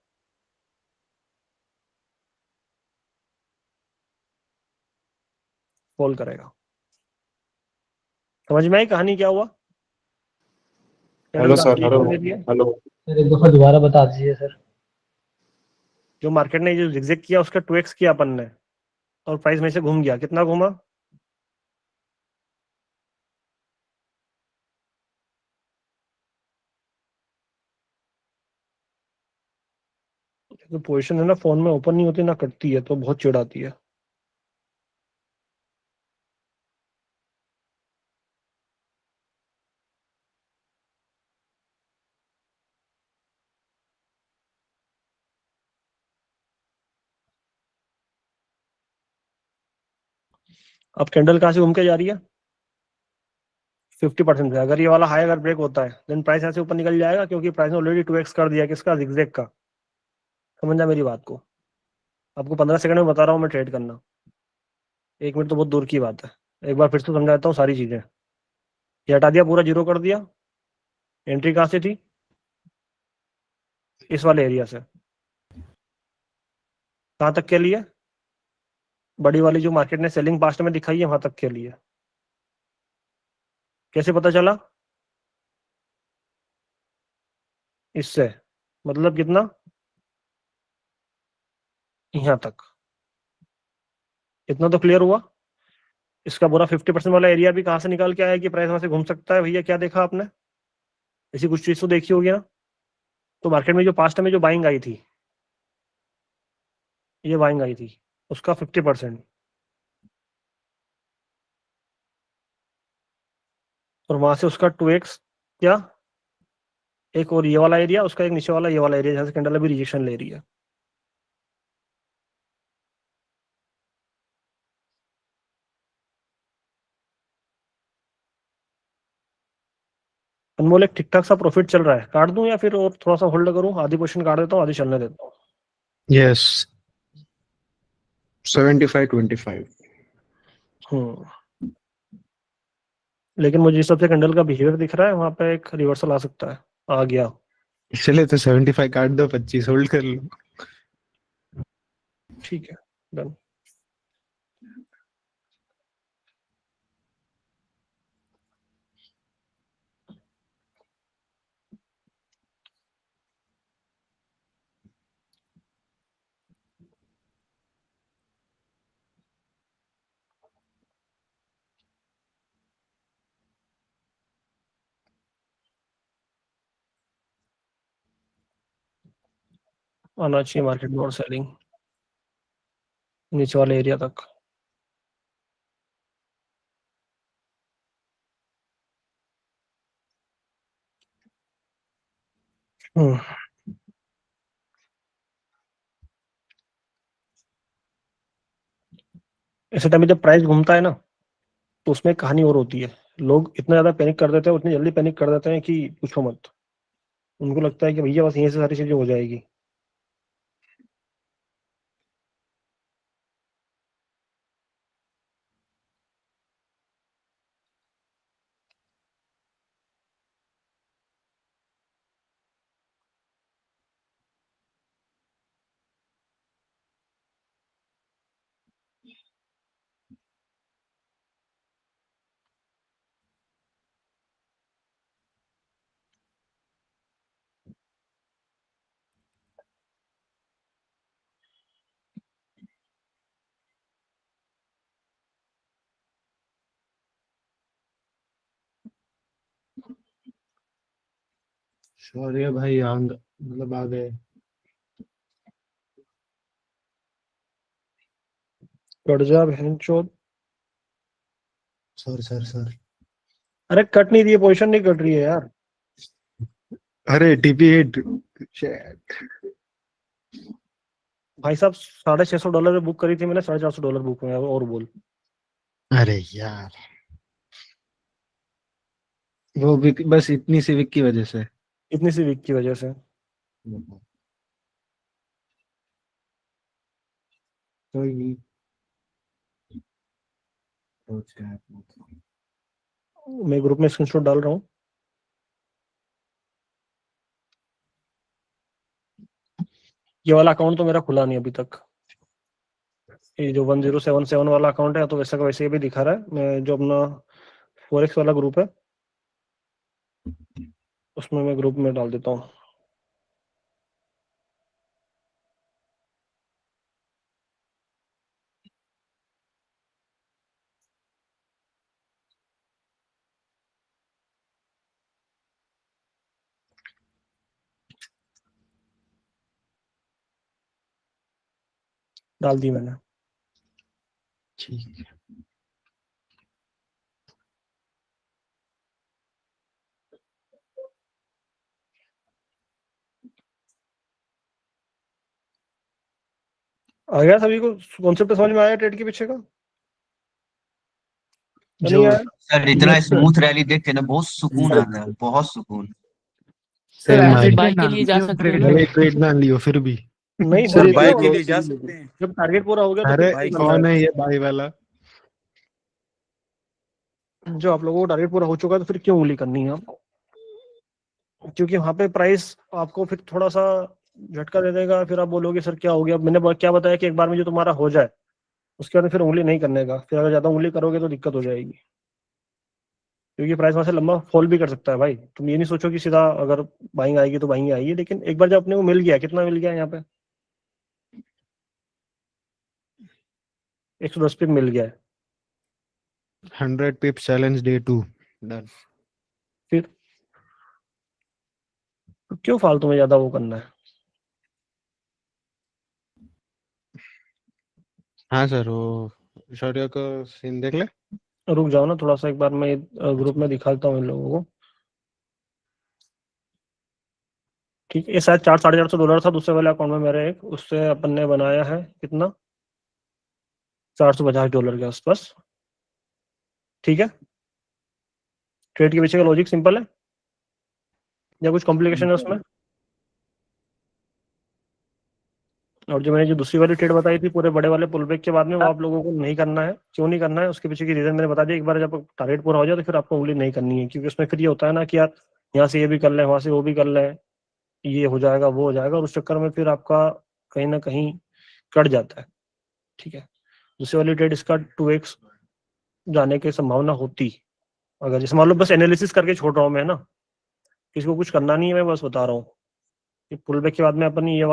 फॉल करेगा। समझ में आई कहानी क्या हुआ? Hello sir. Hello. Hello. Sir एक दफा दोबारा बता दीजिए सर। जो मार्केट ने जो जिगजैग किया उसका 2x किया अपन ने, और प्राइस में से घूम गया। कितना घूमा? जो पोजीशन है ना फोन में ओपन नहीं होती ना कटती है, तो बहुत चिढ़ आती है। अब कैंडल कहाँ से घूम के जा रही है? 50% से। अगर ये वाला हाई अगर ब्रेक होता है देन प्राइस ऐसे ऊपर निकल जाएगा, क्योंकि प्राइस ने ऑलरेडी 2x कर दिया किसका, जिगजैग का। समझना मेरी बात को? आपको 15 सेकंड में बता रहा हूँ मैं ट्रेड करना, 1 मिनट तो बहुत दूर की बात है। एक बार फिर से समझाता हूँ सारी चीजें। ये हटा दिया, पूरा जीरो कर दिया। एंट्री कहाँ से थी? इस वाले एरिया से। कहाँ तक के लिए? बड़ी वाली जो मार्केट ने सेलिंग पास्ट में दिखाई है वहां तक के लिए। कैसे पता चला? इससे। मतलब कितना? यहाँ तक। इतना तो क्लियर हुआ। इसका पूरा 50% वाला एरिया भी कहाँ से निकाल के आया कि प्राइस वहां से घूम सकता है? भैया क्या देखा आपने? ऐसी कुछ चीज तो देखी होगी ना। तो मार्केट में जो पास्ट में जो बाइंग आई थी, ये बाइंग आई थी, उसका 50%, और वहां से उसका 2x क्या, एक और ये वाला एरिया, उसका एक नीचे वाला ये वाला एरिया जहां से कैंडल अभी रिजेक्शन ले रही है। अनमोल एक ठीक ठाक सा प्रॉफिट चल रहा है, काट दूं या फिर और थोड़ा सा होल्ड करूं? आधी पोजीशन काट देता हूँ, आधी चलने देता हूँ। यस। 75-25। लेकिन मुझे जिस सबसे कैंडल का बिहेवियर दिख रहा है वहां पे एक रिवर्सल आ सकता है। आ गया। चले तो 75 काट दो, 25 होल्ड कर लो। ठीक है, डन। आना चाहिए मार्केट में और सेलिंग नीचे वाले एरिया तक। हम्म ऐसे टाइम में जब प्राइस घूमता है ना तो उसमें कहानी और होती है। लोग इतना ज्यादा पैनिक कर देते हैं, उतनी जल्दी पैनिक कर देते हैं कि पूछो मत। उनको लगता है कि भैया बस यहीं से सारी चीजें हो जाएगी। शौर्य भाई आंग मतलब आ गए। कट जा बहन चोद। सर अरे कट नहीं रही है, पोजीशन नहीं कट रही है यार। अरे टीपी हिट। भाई साहब $650 में बुक करी थी मैंने, $450 बुक हुए और बोल। अरे यार वो विक, बस इतनी सी विक की वजह से। इतनी सी वीक की वजह से। कोई नहीं। मैं ग्रुप में स्क्रीनशॉट डाल रहा हूँ। ये वाला अकाउंट तो मेरा खुला नहीं अभी तक। ये जो 1077 वाला अकाउंट है तो वैसा का वैसे ही भी दिखा रहा है। मैं जो अपना फोरेक्स वाला ग्रुप है उसमें मैं ग्रुप में डाल देता हूँ। डाल दी मैंने। ठीक है। आ गया सभी को कॉन्सेप्ट समझ में आया ट्रेड के पीछे का? नहीं जो आया? सर इतना स्मूथ रैली देख के ना बहुत सुकून आता है, बहुत सुकून। बाई के लिए जा सकते हैं ना? भले ट्रेड ना लियो फिर भी। नहीं सर होती बाय है के वो। लिए जा सकते हैं। जब टारगेट पूरा हो गया तो अरे फिर भाई करना कौन है ये भाई वाला? है। जो आप लोगों को टारगेट पूरा हो चुका है तो फिर क्यों उंगली करनी है आपको? क्योंकि वहां पे प्राइस आपको फिर थोड़ा सा झटका दे देगा, फिर आप बोलोगे सर क्या हो गया। मैंने क्या बताया कि एक बार में जो तुम्हारा हो जाए उसके बाद फिर उंगली नहीं करने का। फिर अगर ज्यादा उंगली करोगे तो दिक्कत हो जाएगी, क्योंकि प्राइस वहां से लंबा फॉल भी कर सकता है भाई। तुम ये नहीं सोचो कि सीधा अगर बाइंग आएगी तो बाइंग आएगी, लेकिन एक बार जब अपने को मिल गया, कितना मिल गया यहाँ पे 110 पिप मिल गया है। 100 पिप चैलेंज डे 2 डन। फिर तो क्यों फालतू में ज्यादा वो करना है? हाँ सर वो शौर्य को सीन देख ले। रुक जाओ ना थोड़ा सा, एक बार मैं ग्रुप में दिखाता हूँ इन लोगों को। ठीक है, ये शायद $400-450 था दूसरे वाले अकाउंट में मेरे एक, उससे अपन ने बनाया है कितना, $450 के आसपास। ठीक है, ट्रेड के पीछे का लॉजिक सिंपल है या कुछ कॉम्प्लिकेशन है उसमें? और जो मैंने जो दूसरी वाली ट्रेड बताई थी पूरे बड़े वाले पुल बैक के बाद में, वो आप लोगों को नहीं करना है। क्यों नहीं करना है उसके पीछे की रीजन मैंने बता दिया। एक बार जब टारगेट पूरा हो जाए तो फिर आपको उंगली नहीं करनी है, क्योंकि उसमें फिर ये होता है ना कि यार यहाँ से ये भी कर लें, वहां से वो भी कर लें, ये हो जाएगा वो हो जाएगा, और उस चक्कर में फिर आपका कहीं ना कहीं कट जाता है। ठीक है, दूसरी वाली ट्रेड इसका 2x जाने की संभावना होती, अगर जैसे मान लो बस एनालिसिस करके छोड़ रहा हूँ मैं ना, किसी को कुछ करना नहीं है, मैं बस बता रहा हूँ कि पुल बैक के बाद में अपन ये